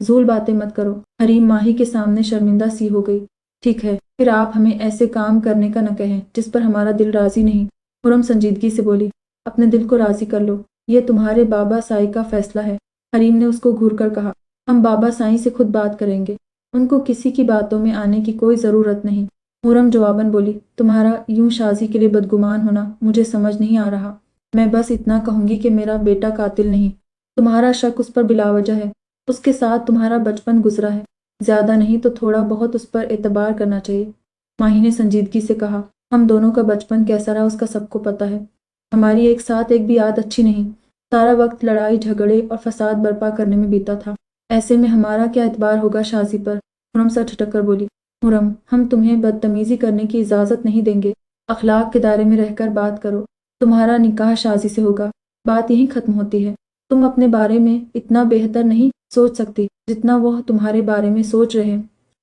زول باتیں مت کرو۔ حریم ماہی کے سامنے شرمندہ سی ہو گئی۔ ٹھیک ہے، پھر آپ ہمیں ایسے کام کرنے کا نہ کہیں جس پر ہمارا دل راضی نہیں۔ خرم سنجیدگی سے بولی، اپنے دل کو راضی کر لو، یہ تمہارے بابا سائی کا فیصلہ ہے۔ حریم نے اس کو گھور کر کہا، ہم بابا سائی سے خود بات کریں گے، ان کو کسی کی باتوں میں آنے کی کوئی ضرورت نہیں۔ خرم جواباً بولی، تمہارا یوں شازی کے لیے بدگمان ہونا مجھے سمجھ نہیں آ رہا۔ میں بس اتنا کہوں گی کہ میرا بیٹا قاتل نہیں۔ تمہارا شک اس پر بلا وجہ ہے، اس کے ساتھ تمہارا بچپن گزرا ہے، زیادہ نہیں تو تھوڑا بہت اس پر اعتبار کرنا چاہیے۔ ماہی نے سنجیدگی سے کہا، ہم دونوں کا بچپن کیسا رہا اس کا سب کو پتہ ہے، ہماری ایک ساتھ ایک بھی یاد اچھی نہیں، سارا وقت لڑائی جھگڑے اور فساد برپا کرنے میں بیتا تھا، ایسے میں ہمارا کیا اعتبار ہوگا شازی پر؟ خرم سر ٹھٹک کر بولی، خرم، ہم تمہیں بدتمیزی کرنے کی اجازت نہیں دیں گے، اخلاق کے دائرے میں رہ کر بات کرو، تمہارا نکاح شازی سے ہوگا، بات یہیں ختم ہوتی ہے۔ تم اپنے بارے میں اتنا بہتر نہیں سوچ سکتی جتنا وہ تمہارے بارے میں سوچ رہے۔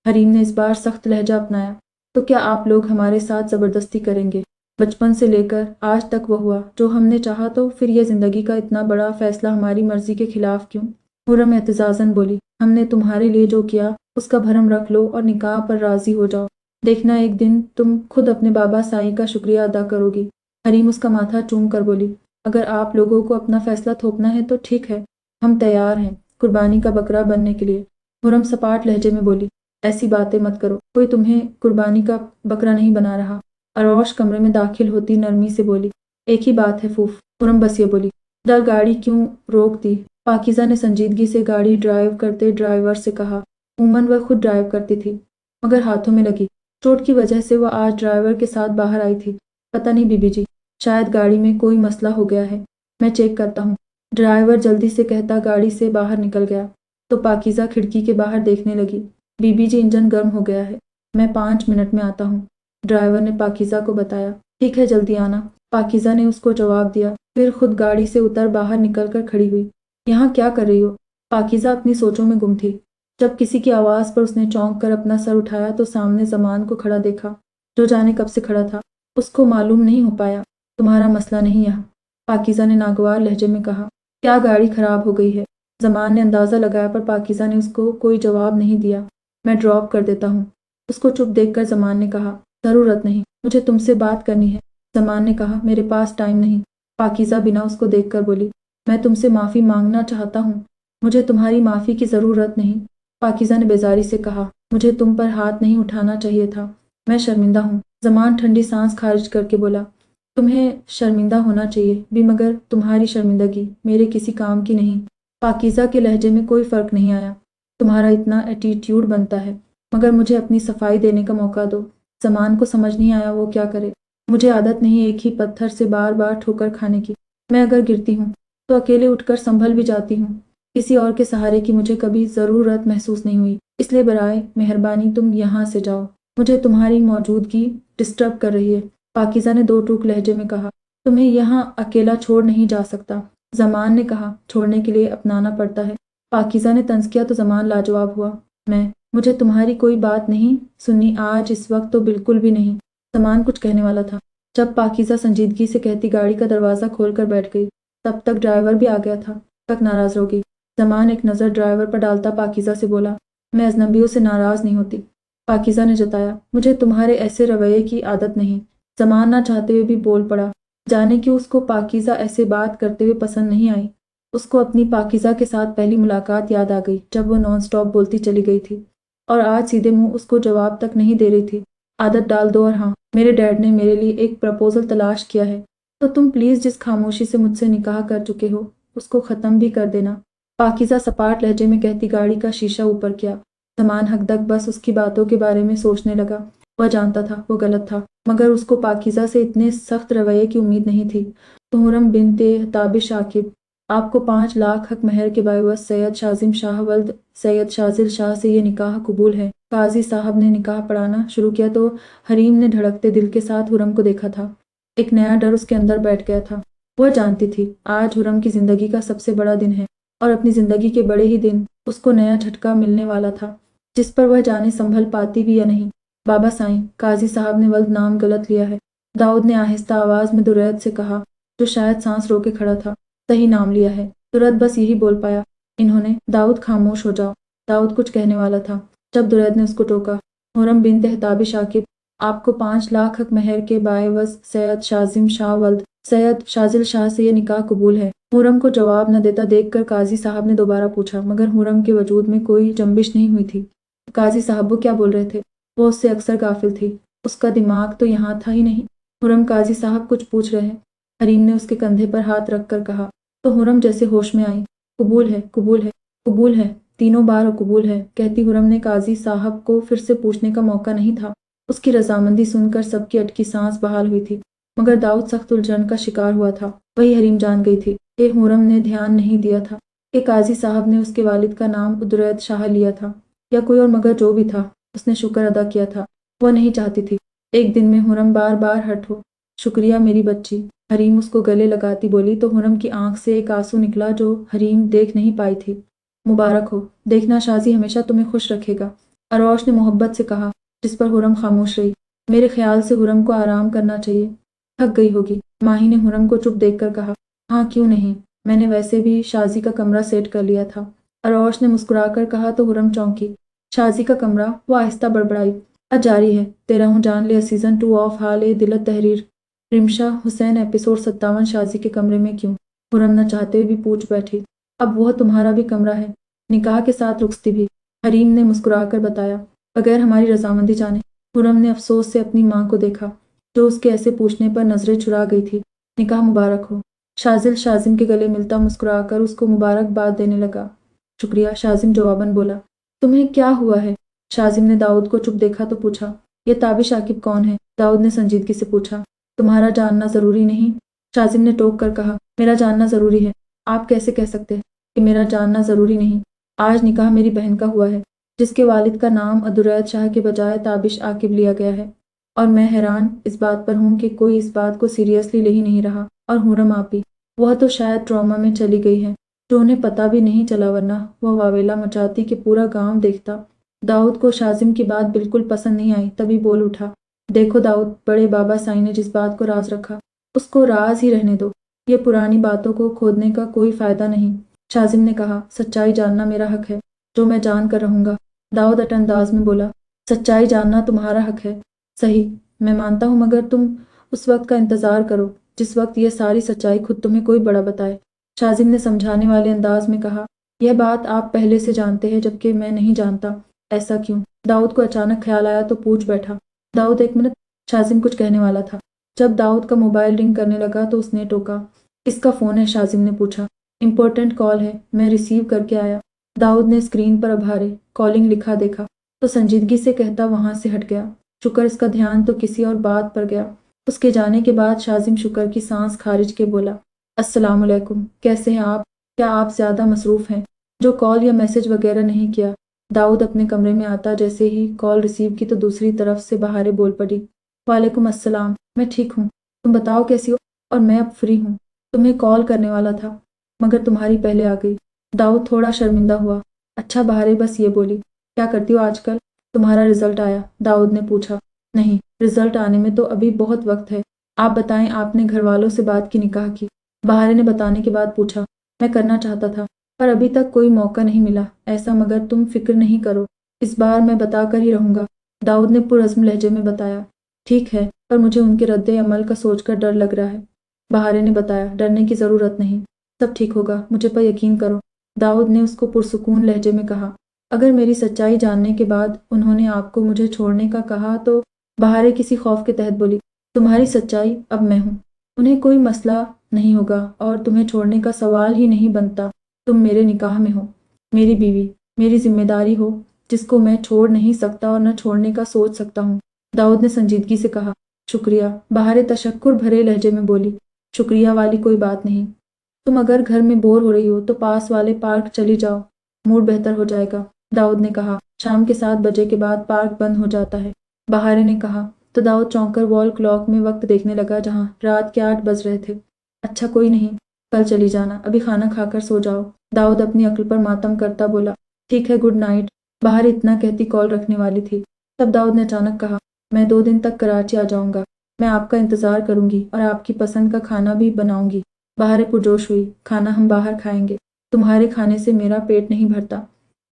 حریم نے اس بار سخت لہجہ اپنایا، تو کیا آپ لوگ ہمارے ساتھ زبردستی کریں گے؟ بچپن سے لے کر آج تک وہ ہوا جو ہم نے چاہا، تو پھر یہ زندگی کا اتنا بڑا فیصلہ ہماری مرضی کے خلاف کیوں؟ خرم اعتزازاً بولی، ہم نے تمہارے لیے جو کیا اس کا بھرم رکھ لو اور نکاح پر راضی ہو جاؤ، دیکھنا ایک دن تم خود اپنے بابا سائی کا شکریہ ادا کرو گی۔ حریم اس کا ماتھا چوم کر بولی، اگر آپ لوگوں کو اپنا فیصلہ تھوپنا ہے تو ٹھیک ہے، ہم تیار ہیں قربانی کا بکرا بننے کے لیے۔ خرم سپاٹ لہجے میں بولی، ایسی باتیں مت کرو، کوئی تمہیں قربانی کا بکرا نہیں بنا رہا۔ اروش کمرے میں داخل ہوتی نرمی سے بولی، ایک ہی بات ہے پھوف۔ خرم بس یہ بولی، در گاڑی کیوں روک دی؟ پاکیزہ نے سنجیدگی سے گاڑی ڈرائیو کرتے ڈرائیور سے کہا، عموماً وہ خود ڈرائیو کرتی تھی، مگر ہاتھوں میں لگی چوٹ کی وجہ سے وہ آج ڈرائیور کے ساتھ باہر آئی تھی۔ پتہ نہیں بی بی جی، شاید گاڑی میں کوئی مسئلہ ہو گیا ہے، میں چیک کرتا ہوں۔ ڈرائیور جلدی سے کہتا گاڑی سے باہر نکل گیا، تو پاکیزہ کھڑکی کے باہر دیکھنے لگی۔ بی بی جی، انجن گرم ہو گیا ہے، میں 5 منٹ میں آتا ہوں، ڈرائیور نے پاکیزہ کو بتایا۔ ٹھیک ہے، جلدی آنا، پاکیزہ نے اس کو جواب دیا، پھر خود گاڑی سے اتر باہر نکل کر کھڑی ہوئی۔ یہاں کیا کر رہی ہو؟ پاکیزہ اپنی سوچوں میں گم تھی۔ جب کسی کی آواز پر اس نے چونک کر اپنا سر اٹھایا تو سامنے زمان کو کھڑا دیکھا، جو جانے کب سے کھڑا تھا۔ اس کو معلوم نہیں ہو پایا، تمہارا مسئلہ نہیں یہاں، پاکیزہ نے ناگوار لہجے میں کہا، کیا گاڑی خراب ہو گئی ہے؟ زمان نے اندازہ لگایا پر پاکیزہ نے اس کو کوئی جواب نہیں دیا۔ میں ڈراپ کر دیتا ہوں، اس کو چپ دیکھ کر زمان نے کہا، ضرورت نہیں، مجھے تم سے بات کرنی ہے۔ زمان نے کہا، میرے پاس ٹائم نہیں۔ پاکیزہ بنا اس کو دیکھ کر بولی، میں تم سے معافی مانگنا چاہتا ہوں، مجھے تمہاری معافی کی ضرورت نہیں۔ پاکیزہ نے بیزاری سے کہا، مجھے تم پر ہاتھ نہیں اٹھانا چاہیے تھا، میں شرمندہ ہوں۔ زمان ٹھنڈی سانس خارج کر کے بولا، تمہیں شرمندہ ہونا چاہیے بھی، مگر تمہاری شرمندگی میرے کسی کام کی نہیں۔ پاکیزہ کے لہجے میں کوئی فرق نہیں آیا، تمہارا اتنا ایٹیٹیوڈ بنتا ہے، مگر مجھے اپنی صفائی دینے کا موقع دو۔ زمان کو سمجھ نہیں آیا وہ کیا کرے، مجھے عادت نہیں ایک ہی پتھر سے بار بار ٹھوکر کھانے کی، میں اگر گرتی ہوں تو اکیلے اٹھ کر سنبھل بھی جاتی ہوں، کسی اور کے سہارے کی مجھے کبھی ضرورت محسوس نہیں ہوئی، اس لیے برائے مہربانی تم یہاں سے جاؤ، مجھے تمہاری موجودگی ڈسٹرب کر رہی ہے۔ پاکیزہ نے 2 ٹوک لہجے میں کہا، تمہیں یہاں اکیلا چھوڑ نہیں جا سکتا۔ زمان نے کہا، چھوڑنے کے لیے اپنانا پڑتا ہے۔ پاکیزہ نے طنز کیا تو زمان لاجواب ہوا، مجھے تمہاری کوئی بات نہیں سننی، آج اس وقت تو بالکل بھی نہیں۔ زمان کچھ کہنے والا تھا، جب پاکیزہ سنجیدگی سے کہتی گاڑی کا دروازہ کھول کر بیٹھ گئی، تب تک ڈرائیور بھی آ گیا تھا، تک ناراض ہو گئی۔ زمان ایک نظر ڈرائیور پر ڈالتا پاکیزہ سے بولا، میں اجنبیوں سے ناراض نہیں ہوتی۔ پاکیزہ نے جتایا، مجھے تمہارے ایسے رویے کی عادت نہیں۔ زمان نہ چاہتے ہوئے بھی بول پڑا، جانے کہ اس کو پاکیزہ ایسے بات کرتے ہوئے پسند نہیں آئی۔ اس کو اپنی پاکیزہ کے ساتھ پہلی ملاقات یاد آ گئی جب وہ نان سٹاپ بولتی چلی گئی تھی، اور آج سیدھے منہ اس کو جواب تک نہیں دے رہی تھی۔ عادت ڈال دو، اور ہاں، میرے ڈیڈ نے میرے لیے ایک پرپوزل تلاش کیا ہے، تو تم پلیز جس خاموشی سے مجھ سے نکاح کر چکے ہو اس کو ختم بھی کر دینا۔ پاکیزہ سپاٹ لہجے میں کہتی گاڑی کا شیشہ اوپر کیا۔ زمان حق تک بس اس کی باتوں کے بارے میں سوچنے لگا، وہ جانتا تھا وہ غلط تھا، مگر اس کو پاکیزہ سے اتنے سخت رویے کی امید نہیں تھی۔ طہورم بنت تابش عاقب، آپ کو 5 لاکھ حق مہر کے باعث سید شازم شاہ ولد سید شازل شاہ سے یہ نکاح قبول ہے۔ قاضی صاحب نے نکاح پڑھانا شروع کیا تو حریم نے دھڑکتے دل کے ساتھ حرم کو دیکھا تھا، ایک نیا ڈر اس کے اندر بیٹھ گیا تھا۔ وہ جانتی تھی آج حرم کی زندگی کا سب سے بڑا دن ہے، اور اپنی زندگی کے بڑے ہی دن اس کو نیا جھٹکا ملنے والا تھا، جس پر وہ جانے سنبھل پاتی بھی یا نہیں۔ بابا سائیں، قاضی صاحب نے ولد نام غلط لیا ہے، داؤد نے آہستہ آواز میں درید سے کہا، جو شاید سانس رو کے کھڑا تھا۔ صحیح نام لیا ہے، درید بس یہی بول پایا۔ انہوں نے، داؤد خاموش ہو جاؤ، داؤد کچھ کہنے والا تھا جب درید نے اس کو ٹوکا۔ حرم بنت تابش عاقب، آپ کو 5 لاکھ حق مہر کے باعوض سید شازم شاہ ولد سید شازل شاہ سے یہ نکاح قبول ہے۔ حرم کو جواب نہ دیتا دیکھ کر قاضی صاحب نے دوبارہ پوچھا، مگر حرم کے وجود میں کوئی جنبش نہیں ہوئی تھی۔ قاضی صاحب وہ کیا بول رہے تھے؟ وہ اس سے اکثر غافل تھی، اس کا دماغ تو یہاں تھا ہی نہیں۔ حرم، قاضی صاحب کچھ پوچھ رہے ہیں؟ حریم نے اس کے کندھے پر ہاتھ رکھ کر کہا تو حرم جیسے ہوش میں آئی۔ قبول ہے، قبول ہے، قبول ہے، تینوں بار قبول ہے کہتی حرم نے قاضی صاحب کو پھر سے پوچھنے کا موقع نہیں تھا۔ اس کی رضامندی سن کر سب کی اٹکی سانس بحال ہوئی تھی، مگر داؤد سخت الجھن کا شکار ہوا تھا۔ وہی حریم جان گئی تھی کہ حرم نے دھیان نہیں دیا تھا کہ قاضی صاحب نے اس کے والد کا نام درید شاہ لیا تھا یا کوئی اور، مگر جو بھی تھا اس نے شکر ادا کیا تھا۔ وہ نہیں چاہتی تھی ایک دن میں حرم بار بار ہٹ ہو۔ شکریہ میری بچی، حریم اس کو گلے لگاتی بولی تو حرم کی آنکھ سے ایک آنسو نکلا جو حریم دیکھ نہیں پائی تھی۔ مبارک ہو، دیکھنا شازی ہمیشہ تمہیں خوش رکھے گا، اروش نے محبت سے کہا، جس پر حرم خاموش رہی۔ میرے خیال سے حرم کو آرام کرنا چاہیے، تھک گئی ہوگی۔ ماہی نے حرم کو چپ دیکھ کر کہا، ہاں کیوں نہیں، میں نے ویسے بھی شازی کا کمرہ سیٹ کر لیا تھا۔ اروش نے مسکرا کر کہا تو حرم چونکی۔ شازی کا کمرہ؟ وہ آہستہ بڑبڑائی۔ جاری ہے، تیرا ہوں جان لے سیزن 2 آف حال دلت تحریر رمشا حسین ایپیسوڈ 57 شازی کے کمرے میں کیوں؟ حرم نہ چاہتے بھی پوچھ بیٹھی۔ اب وہ تمہارا بھی کمرہ ہے، نکاح کے ساتھ رخصتی بھی، حریم نے مسکرا کر بتایا، بغیر ہماری رضامندی جانے۔ حرم نے افسوس سے اپنی ماں کو دیکھا جو اس کے ایسے پوچھنے پر نظریں چرا گئی تھی۔ نکاح مبارک ہو۔ شازل شازم کے گلے ملتا مسکرا کر اس کو مبارکباد دینے لگا۔ شکریہ، شازم جواباً بولا۔ تمہیں کیا ہوا ہے؟ شازم نے داؤد کو چپ دیکھا تو پوچھا، یہ تابش عاقب کون ہے؟ داؤد نے سنجیدگی سے پوچھا، تمہارا جاننا ضروری نہیں؟ شازم نے ٹوک کر کہا، میرا جاننا ضروری ہے۔ آپ کیسے کہہ سکتے ہیں کہ میرا جاننا ضروری نہیں؟ آج نکاح میری بہن کا ہوا ہے جس کے والد کا نام درید شاہ کے بجائے تابش عاقب لیا گیا ہے، اور میں حیران اس بات پر ہوں کہ کوئی اس بات کو سیریسلی لے ہی نہیں رہا۔ اور حرم آپی، وہ تو شاید ٹراما میں چلی گئی ہے جو انہیں پتہ بھی نہیں چلا، ورنہ وہ واویلا مچاتی کہ پورا گاؤں دیکھتا۔ داؤد کو شازم کی بات بالکل پسند نہیں آئی، تبھی بول اٹھا، دیکھو داؤد، بڑے بابا سائی نے جس بات کو راز رکھا اس کو راز ہی رہنے دو، یہ پرانی باتوں کو کھودنے کا کوئی فائدہ نہیں۔ شازم نے کہا، سچائی جاننا میرا حق ہے، جو میں جان کر رہوں گا۔ داؤد اٹھ انداز میں بولا، سچائی جاننا تمہارا حق ہے، صحیح، میں مانتا ہوں، مگر تم اس وقت کا انتظار کرو جس وقت یہ ساری سچائی خود تمہیں کوئی بڑا بتائے۔ شازم نے سمجھانے والے انداز میں کہا، یہ بات آپ پہلے سے جانتے ہیں جبکہ میں نہیں جانتا۔ ایسا کیوں؟ داؤد کو اچانک خیال آیا تو پوچھ بیٹھا۔ داؤد ایک منٹ، شازم کچھ کہنے والا تھا۔ جب داؤد کا موبائل رنگ کرنے لگا تو اس نے ٹوکا۔ کس کا فون ہے؟ شازم نے پوچھا۔ امپورٹنٹ کال ہے، میں ریسیو کر کے آیا۔ داؤد نے اسکرین پر ابھارے کالنگ لکھا دیکھا تو سنجیدگی سے کہتا وہاں سے ہٹ گیا۔ شکر اس کا دھیان تو کسی اور بات پر گیا۔ اس کے جانے کے بعد شازم شکر کی سانس کھارج کے بولا، السلام علیکم، کیسے ہیں آپ؟ کیا آپ زیادہ مصروف ہیں جو کال یا میسج وغیرہ نہیں کیا؟ داؤد اپنے کمرے میں آتا جیسے ہی کال ریسیو کی تو دوسری طرف سے بہارے بول پڑی، وعلیکم السلام، میں ٹھیک ہوں، تم بتاؤ کیسی ہو؟ اور میں اب فری ہوں، تمہیں کال کرنے والا تھا مگر تمہاری پہلے آ گئی۔ داؤد تھوڑا شرمندہ ہوا۔ اچھا بہارے بس یہ بولی، کیا کرتی ہو آج کل؟ تمہارا رزلٹ آیا؟ داؤد نے پوچھا۔ نہیں، رزلٹ آنے میں تو ابھی بہت وقت ہے۔ آپ بتائیں، آپ نے گھر والوں سے بات کی نکاح کی؟ بہارے نے بتانے کے بعد پوچھا، میں کرنا چاہتا تھا پر ابھی تک کوئی موقع نہیں ملا ایسا، مگر تم فکر نہیں کرو، اس بار میں بتا کر ہی رہوں گا، داؤد نے پرعزم لہجے میں بتایا۔ ٹھیک ہے، پر مجھے ان کے رد عمل کا سوچ کر ڈر لگ رہا ہے۔ بہارے نے بتایا، ڈرنے کی ضرورت نہیں، سب ٹھیک ہوگا، مجھے پر یقین کرو، داؤد نے اس کو پرسکون لہجے میں کہا۔ اگر میری سچائی جاننے کے بعد انہوں نے آپ کو مجھے چھوڑنے کا کہا تو؟ بہارے کسی خوف کے تحت بولی، تمہاری سچائی اب میں ہوں، انہیں کوئی مسئلہ نہیں ہوگا اور تمہیں چھوڑنے کا سوال ہی نہیں بنتا، تم میرے نکاح میں ہو، میری بیوی، میری ذمہ داری ہو جس کو میں چھوڑ نہیں سکتا اور نہ چھوڑنے کا سوچ سکتا ہوں۔ داؤد نے سنجیدگی سے کہا، شکریہ۔ بہارے تشکر بھرے لہجے میں بولی، شکریہ والی کوئی بات نہیں، تم اگر گھر میں بور ہو رہی ہو تو پاس والے پارک چلی جاؤ، موڈ بہتر ہو جائے گا، داؤد نے کہا۔ شام کے 7 بجے کے بعد پارک بند ہو جاتا ہے، بہارے نے کہا تو داؤد چونک کر وال کلاک میں وقت دیکھنے لگا جہاں رات کے 8 بج رہے تھے۔ اچھا کوئی نہیں، کل چلی جانا، ابھی کھانا کھا کر سو جاؤ، داؤد اپنی عقل پر ماتم کرتا بولا۔ ٹھیک ہے، گڈ نائٹ۔ بہارے اتنا کہتی کال رکھنے والی تھی، تب داؤد نے اچانک کہا، میں 2 دن تک کراچی آ جاؤں گا، میں آپ کا انتظار کروں گی اور آپ کی پسند کا کھانا بھی بناؤں گی۔ بہارے پرجوش ہوئی، کھانا ہم باہر کھائیں گے، تمہارے کھانے سے میرا پیٹ نہیں بھرتا۔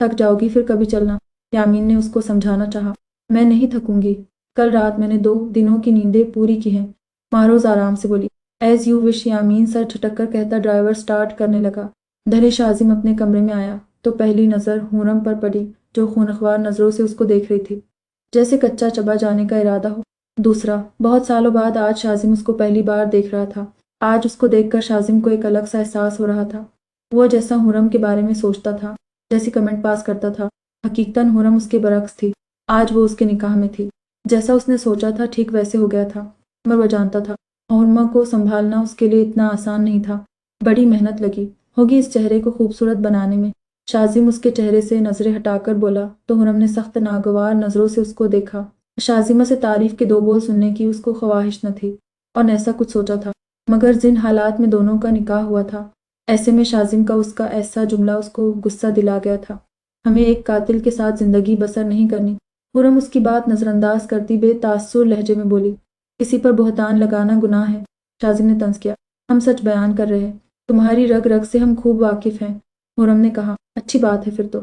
تھک جاؤ گی، پھر کبھی چلنا۔ یامین نے اس کو سمجھانا چاہا۔ میں نہیں تھکوں گی، کل رات میں نے 2 دنوں کی نیندیں پوری کی ہیں، مہروز آرام سے بولی۔ ایز یو وش، یامین سر جھٹک کر کہتا ڈرائیور سٹارٹ کرنے لگا۔ دھلے شازم اپنے کمرے میں آیا تو پہلی نظر حورم پر پڑی، جو خونخوار نظروں سے اس کو دیکھ رہی تھی، جیسے کچا چبا جانے کا ارادہ ہو۔ دوسرا، بہت سالوں بعد آج شازم اس کو پہلی بار دیکھ رہا تھا۔ آج اس کو دیکھ کر شازم کو ایک الگ سا احساس ہو رہا تھا۔ وہ جیسا حورم کے بارے میں سوچتا تھا، جیسی کمنٹ پاس کرتا تھا، حقیقتاً حورم اس کے برعکس تھی۔ آج وہ اس کے نکاح میں تھی۔ جیسا اس نے سوچا تھا ٹھیک ویسے ہو گیا تھا، مگر وہ جانتا تھا حورمہ کو سنبھالنا اس کے لیے اتنا آسان نہیں تھا۔ بڑی محنت لگی ہوگی اس چہرے کو خوبصورت بنانے میں۔ شازم اس کے چہرے سے نظریں ہٹا کر بولا تو حورم نے سخت ناگوار نظروں سے اس کو دیکھا۔ شازمہ سے تعریف کے 2 بول سننے کی اس کو خواہش نہ تھی اور نہ ایسا کچھ سوچا تھا، مگر جن حالات میں دونوں کا نکاح ہوا تھا، ایسے میں شازم کا اس کا ایسا جملہ اس کو غصہ دلا گیا تھا۔ ہمیں ایک قاتل کے ساتھ زندگی بسر نہیں کرنی۔ حورم اس کی بات نظر انداز کرتی بے تاثر لہجے میں بولی۔ کسی پر بہتان لگانا گناہ ہے، شازم نے طنز کیا۔ ہم سچ بیان کر رہے ہیں، تمہاری رگ رگ سے ہم خوب واقف ہیں، حورم نے کہا۔ اچھی بات ہے، پھر تو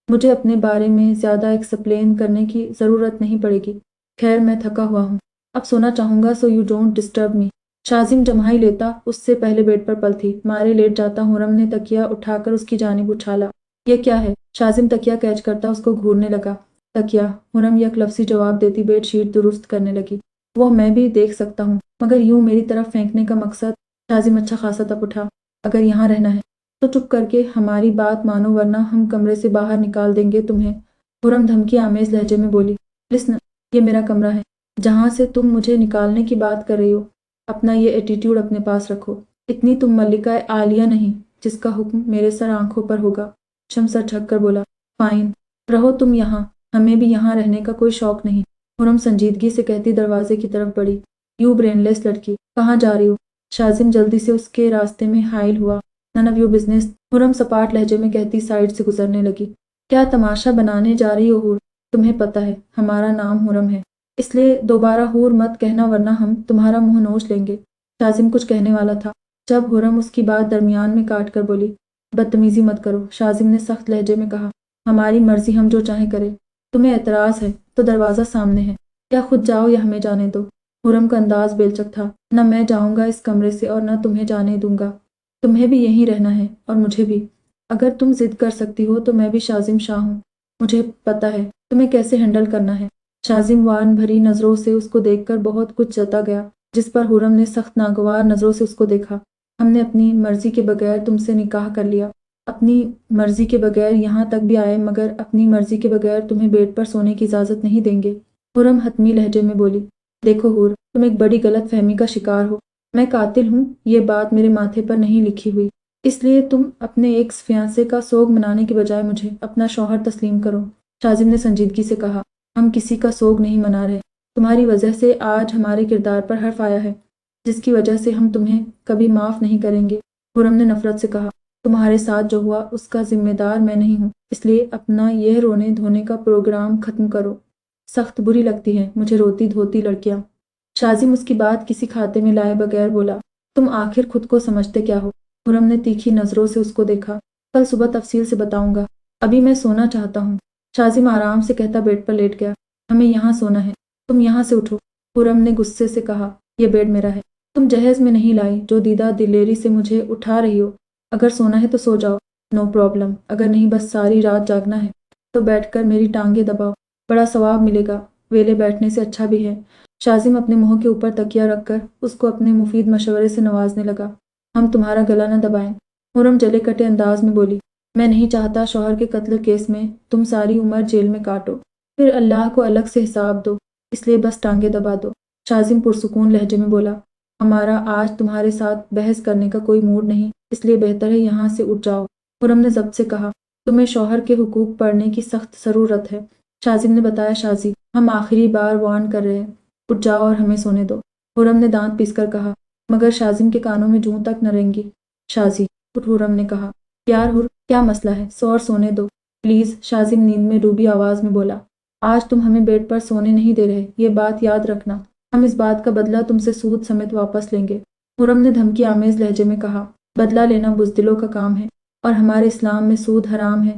مجھے اپنے بارے میں زیادہ ایکسپلین کرنے کی ضرورت نہیں پڑے گی۔ خیر میں تھکا ہوا ہوں، اب سونا چاہوں گا، سو یو ڈونٹ ڈسٹرب می۔ شازم جمہائی لیتا اس سے پہلے بیڈ پر پل تھی، مارے لیٹ جاتا حورم نے تکیا اٹھا کر اس کی جانب اچھالا۔ یہ کیا ہے؟ شازم تکیا کیچ کرتا اس کو گھورنے لگا۔ تکیا، حورم یک لفظی جواب دیتی بیڈ شیٹ درست کرنے لگی۔ وہ میں بھی دیکھ سکتا ہوں، مگر یوں میری طرف پھینکنے کا مقصد؟ شازم اچھا خاصا تپ اٹھا۔ اگر یہاں رہنا ہے تو چپ کر کے ہماری بات مانو، ورنہ ہم کمرے سے باہر نکال دیں گے تمہیں، حورم دھمکی آمیز لہجے میں بولی۔ لسن، یہ میرا کمرہ ہے جہاں سے تم مجھے نکالنے کی بات کر رہی ہو۔ اپنا یہ ایٹیٹیوڈ اپنے پاس رکھو۔ اتنی تم ملکہ عالیہ نہیں جس کا حکم میرے سر آنکھوں پر ہوگا۔ شمس سر جھک کر بولا۔ فائن، رہو تم یہاں، ہمیں بھی یہاں رہنے کا کوئی شوق نہیں، حورم سنجیدگی سے کہتی دروازے کی طرف بڑھی۔ یو برین لیس لڑکی، کہاں جا رہی ہو؟ شازم جلدی سے اس کے راستے میں حائل ہوا۔ None of your business, Hooram سپاٹ لہجے میں کہتی سائڈ سے گزرنے لگی۔ کیا تماشا بنانے جا رہی ہو حور؟ تمہیں پتہ ہے ہمارا نام حورم ہے، اس لیے دوبارہ حور مت کہنا ورنہ ہم تمہارا منہ نوچ لیں گے۔ شازم کچھ کہنے والا تھا جب حورم اس کی بات درمیان میں کاٹ کر بولی۔ بدتمیزی مت کرو، شازم نے سخت لہجے میں کہا۔ ہماری مرضی، ہم جو چاہیں کریں۔ تمہیں اعتراض ہے تو دروازہ سامنے ہے، یا خود جاؤ یا ہمیں جانے دو۔ حورم کا انداز بیلچک تھا۔ نہ میں جاؤں گا اس کمرے سے اور نہ تمہیں جانے دوں گا۔ تمہیں بھی یہیں رہنا ہے اور مجھے بھی۔ اگر تم ضد کر سکتی ہو تو میں بھی شازم شاہ ہوں، مجھے پتہ ہے تمہیں کیسے ہینڈل کرنا ہے۔ شازم وارن بھری نظروں سے اس کو دیکھ کر بہت کچھ جتا گیا، جس پر حورم نے سخت ناگوار نظروں سے اس کو دیکھا۔ ہم نے اپنی مرضی کے بغیر تم سے نکاح کر لیا، اپنی مرضی کے بغیر یہاں تک بھی آئے، مگر اپنی مرضی کے بغیر تمہیں بیڈ پر سونے کی اجازت نہیں دیں گے، حورم حتمی لہجے میں بولی۔ دیکھو حور، تم ایک بڑی غلط فہمی کا شکار ہو۔ میں قاتل ہوں یہ بات میرے ماتھے پر نہیں لکھی ہوئی، اس لیے تم اپنے ایکس فیانسے کا سوگ منانے کے بجائے مجھے اپنا شوہر تسلیم کرو۔ شازم نے سنجیدگی سے کہا۔ ہم کسی کا سوگ نہیں منا رہے، تمہاری وجہ سے آج ہمارے کردار پر حرف آیا ہے، جس کی وجہ سے ہم تمہیں کبھی معاف نہیں کریں گے، حورم نے نفرت سے کہا۔ تمہارے ساتھ جو ہوا اس کا ذمہ دار میں نہیں ہوں، اس لیے اپنا یہ رونے دھونے کا پروگرام ختم کرو۔ سخت بری لگتی ہیں مجھے روتی دھوتی لڑکیاں۔ شازم اس کی بات کسی کھاتے میں لائے بغیر بولا۔ تم آخر خود کو سمجھتے کیا ہو؟ حورم نے تیکھی نظروں سے اس کو دیکھا۔ کل صبح تفصیل سے بتاؤں گا، ابھی میں سونا چاہتا ہوں۔ شازم آرام سے کہتا بیڈ پر لیٹ گیا۔ ہمیں یہاں سونا ہے، تم یہاں سے اٹھو، حورم نے غصے سے کہا۔ یہ بیڈ میرا ہے، تم جہیز میں نہیں لائی جو دیدہ دلیری سے مجھے اٹھا رہی ہو۔ اگر سونا ہے تو سو جاؤ، نو پرابلم، اگر نہیں بس ساری رات جاگنا ہے تو بیٹھ کر میری ٹانگیں دباؤ، بڑا ثواب ملے گا، ویلے بیٹھنے سے اچھا بھی ہے۔ شازم اپنے منہ کے اوپر تکیا رکھ کر اس کو اپنے مفید مشورے سے نوازنے لگا۔ ہم تمہارا گلا نہ دبائیں، حورم جلے کٹے انداز میں بولی۔ میں نہیں چاہتا شوہر کے قتل کیس میں تم ساری عمر جیل میں کاٹو، پھر اللہ کو الگ سے حساب دو، اس لیے بس ٹانگیں دبا دو۔ شازم پرسکون لہجے میں بولا۔ ہمارا آج تمہارے ساتھ بحث کرنے کا کوئی موڈ نہیں، اس لیے بہتر ہے یہاں سے اٹھ جاؤ، حورم نے ضبط سے کہا۔ تمہیں شوہر کے حقوق پڑھنے کی سخت ضرورت ہے، شازم نے بتایا۔ شازی، ہم آخری بار وارن کر رہے ہیں، اٹھ جاؤ اور ہمیں سونے دو، حورم نے دانت پیس کر کہا، مگر شازم کے کانوں میں جوں تک نہ رینگی۔ شازی اٹھ، حورم نے کہا۔ یار حور، کیا مسئلہ ہے، سو اور سونے دو پلیز، شازم نیند میں ڈوبی آواز میں بولا۔ آج تم ہمیں بیڈ پر سونے نہیں دے رہے، یہ بات یاد رکھنا، ہم اس بات کا بدلہ تم سے سود سمیت واپس لیں گے، حورم نے دھمکی آمیز لہجے میں کہا۔ بدلہ لینا بزدلوں کا کام ہے اور ہمارے اسلام میں سود حرام ہے،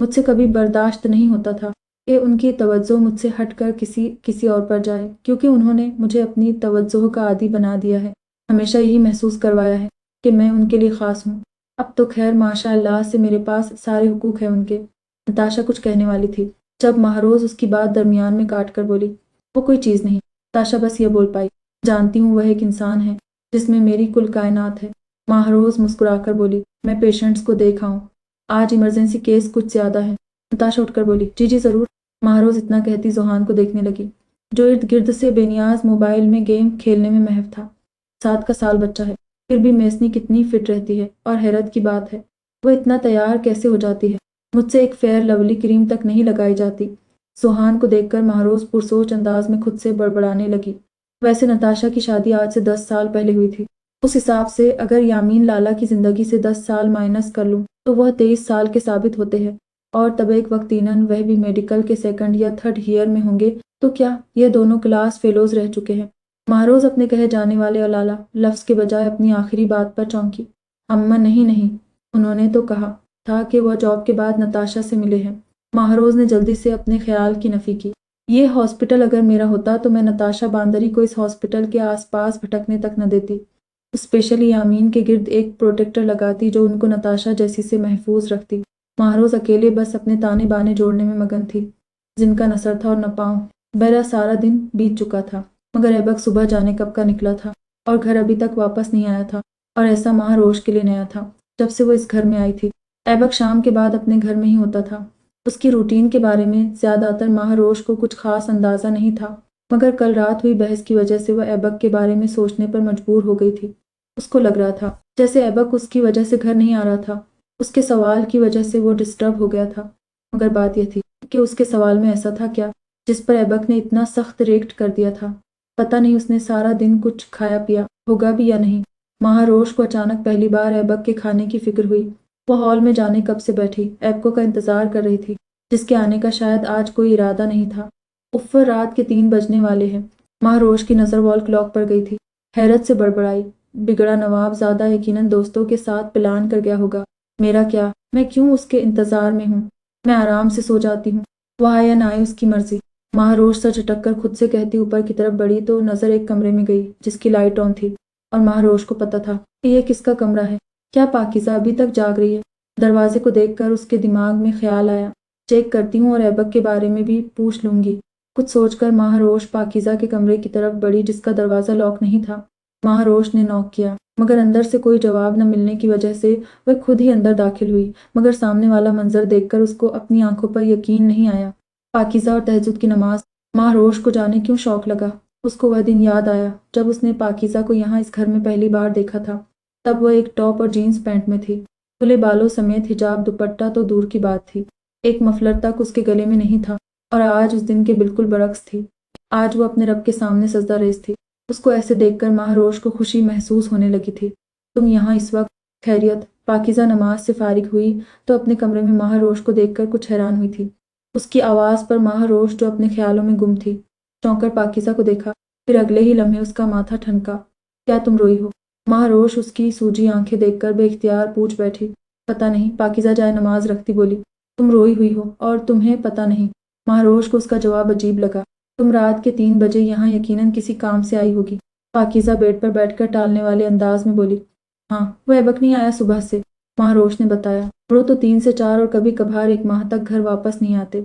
مجھ سے کبھی برداشت نہیں ہوتا تھا کہ ان کی توجہ مجھ سے ہٹ کر کسی اور پر جائے، کیونکہ انہوں نے مجھے اپنی توجہ کا عادی بنا دیا ہے، ہمیشہ یہی محسوس کروایا ہے کہ میں ان کے لیے خاص ہوں۔ اب تو خیر ماشاء اللہ سے میرے پاس سارے حقوق ہیں ان کے۔ نتاشا کچھ کہنے والی تھی جب مہروز اس کی بات درمیان میں کاٹ کر بولی، وہ کوئی چیز نہیں۔ نتاشا بس یہ بول پائی، جانتی ہوں وہ ایک انسان ہے جس میں میری کل کائنات ہے۔ مہروز مسکرا کر بولی، میں پیشنٹس کو دیکھ آؤں، آج ایمرجنسی کیس کچھ زیادہ ہے۔ نتاشا اٹھ کر بولی، جی جی ضرور۔ مہروز اتنا کہتی ذوحان کو دیکھنے لگی جو ارد گرد سے بے نیاز موبائل میں گیم کھیلنے میں محو تھا۔ 7 کا سال بچہ ہے، پھر بھی میسنی کتنی فٹ رہتی ہے، اور حیرت کی بات ہے وہ اتنا تیار کیسے ہو جاتی ہے، مجھ سے ایک فیئر لولی کریم تک نہیں لگائی جاتی۔ ذوحان کو دیکھ کر مہروز پرسوچ انداز میں خود سے بڑبڑانے لگی، ویسے نتاشا کی شادی آج سے 10 سال پہلے ہوئی تھی، اس حساب سے اگر یامین لالا کی زندگی سے 10 سال مائنس کر لوں تو وہ 23 سال کے ثابت ہوتے ہیں، اور تب ایک وقت وہ بھی میڈیکل کے 2nd یا 3rd ایئر میں ہوں گے، تو کیا یہ دونوں کلاس فیلوز رہ چکے ہیں؟ مہروز اپنے کہے جانے والے الالا لفظ کے بجائے اپنی آخری بات پر چونکی۔ اماں نہیں، انہوں نے تو کہا تھا کہ وہ جاب کے بعد نتاشا سے ملے ہیں۔ مہروز نے جلدی سے اپنے خیال کی نفی کی، یہ ہاسپٹل اگر میرا ہوتا تو میں نتاشا باندری کو اس ہاسپٹل کے آس پاس بھٹکنے تک نہ دیتی، اسپیشلی یامین کے گرد ایک پروٹیکٹر لگاتی جو ان کو نتاشا جیسی سے محفوظ رکھتی۔ مہروز اکیلے بس اپنے تانے بانے جوڑنے میں مگن تھی، جن کا نہ سر تھا اور نہ پاؤں۔ بہرحال سارا دن بیت چکا تھا، مگر ایبک صبح جانے کب کا نکلا تھا اور گھر ابھی تک واپس نہیں آیا تھا، اور ایسا مہروز کے لیے نیا تھا جب سے وہ اس گھر میں آئی تھی۔ ایبک شام کے بعد اپنے گھر میں ہی ہوتا تھا۔ اس کی روٹین کے بارے میں زیادہ تر مہروز کو کچھ خاص اندازہ نہیں تھا، مگر کل رات ہوئی بحث کی وجہ سے وہ ایبک کے بارے میں سوچنے پر مجبور ہو گئی تھی۔ اس کو لگ رہا تھا جیسے ایبک اس کی وجہ سے گھر نہیں آ رہا تھا، اس کے سوال کی وجہ سے وہ ڈسٹرب ہو گیا تھا، مگر بات یہ تھی کہ اس کے سوال میں ایسا تھا کیا جس پر ایبک نے اتنا سخت ریئیکٹ کر دیا تھا۔ پتہ نہیں اس نے سارا دن کچھ کھایا پیا ہوگا بھی یا نہیں۔ مہروز کو اچانک پہلی بار ایبک کے کھانے کی فکر ہوئی۔ وہ ہال میں جانے کب سے بیٹھی ایبکو کا انتظار کر رہی تھی، جس کے آنے کا شاید آج کوئی ارادہ نہیں تھا۔ اوفر رات کے 3 بجنے والے ہیں۔ مہروز کی نظر وال کلاک پر گئی تھی، حیرت سے بڑبڑائی، بگڑا نواب زادہ یقیناً دوستوں کے ساتھ پلان کر گیا ہوگا، میرا کیا، میں کیوں اس کے انتظار میں ہوں، میں آرام سے سو جاتی ہوں، وہ آئے یا نہ آئے اس کی مرضی۔ مہروز سر جھٹک کر خود سے کہتی اوپر کی طرف بڑھی تو نظر ایک کمرے میں گئی جس کی لائٹ آن تھی، اور مہروز کو پتہ تھا کہ یہ کس کا کمرہ ہے، کیا پاکیزہ ابھی تک جاگ رہی ہے؟ دروازے کو دیکھ کر اس کے دماغ میں خیال آیا، چیک کرتی ہوں اور ایبک کے بارے میں بھی پوچھ لوں گی۔ کچھ سوچ کر مہروز پاکیزہ کے کمرے کی طرف بڑھی جس کا دروازہ لاک نہیں تھا۔ مہروز نے نوک کیا، مگر اندر سے کوئی جواب نہ ملنے کی وجہ سے وہ خود ہی اندر داخل ہوئی، مگر سامنے والا منظر دیکھ کر اس کو اپنی آنکھوں پر یقین نہیں آیا۔ پاکیزہ اور تہجد کی نماز۔ مہروز کو جانے کیوں شوق لگا، اس کو وہ دن یاد آیا جب اس نے پاکیزہ کو یہاں اس گھر میں پہلی بار دیکھا تھا۔ تب وہ ایک ٹاپ اور جینز پینٹ میں تھی، کھلے بالوں سمیت حجاب دوپٹہ تو دور کی بات تھی، ایک مفلر تک اس کے گلے میں نہیں تھا، اور آج اس دن کے بالکل برعکس تھی۔ آج وہ اپنے رب کے سامنے سجدہ ریز تھی۔ اس کو ایسے دیکھ کر مہروز کو خوشی محسوس ہونے لگی تھی۔ تم یہاں اس وقت؟ خیریت؟ پاکیزہ نماز سے فارغ ہوئی تو اپنے کمرے میں مہروز کو دیکھ کر کچھ حیران ہوئی تھی۔ اس کی آواز پر مہروز جو اپنے خیالوں میں گم تھی، چونک کر پاکیزہ کو دیکھا، پھر اگلے ہی لمحے اس کا ماتھا ٹھنکا۔ کیا تم روئی ہو؟ مہروز اس کی سوجی آنکھیں دیکھ کر بے اختیار پوچھ بیٹھی۔ پتہ نہیں، پاکیزہ جائے نماز رکھتی بولی، تم روئی ہوئی ہو اور تمہیں پتہ نہیں؟ مہروز کو اس کا جواب عجیب لگا، تم رات کے 3 بجے یہاں یقیناً کسی کام سے آئی ہوگی۔ پاکیزہ بیڈ پر بیٹھ کر ٹالنے والے انداز میں بولی، ہاں، وہ ایبک نہیں آیا صبح سے، مہروز نے بتایا، وہ تو 3 سے 4 اور کبھی کبھار 1 ماہ تک گھر واپس نہیں آتے،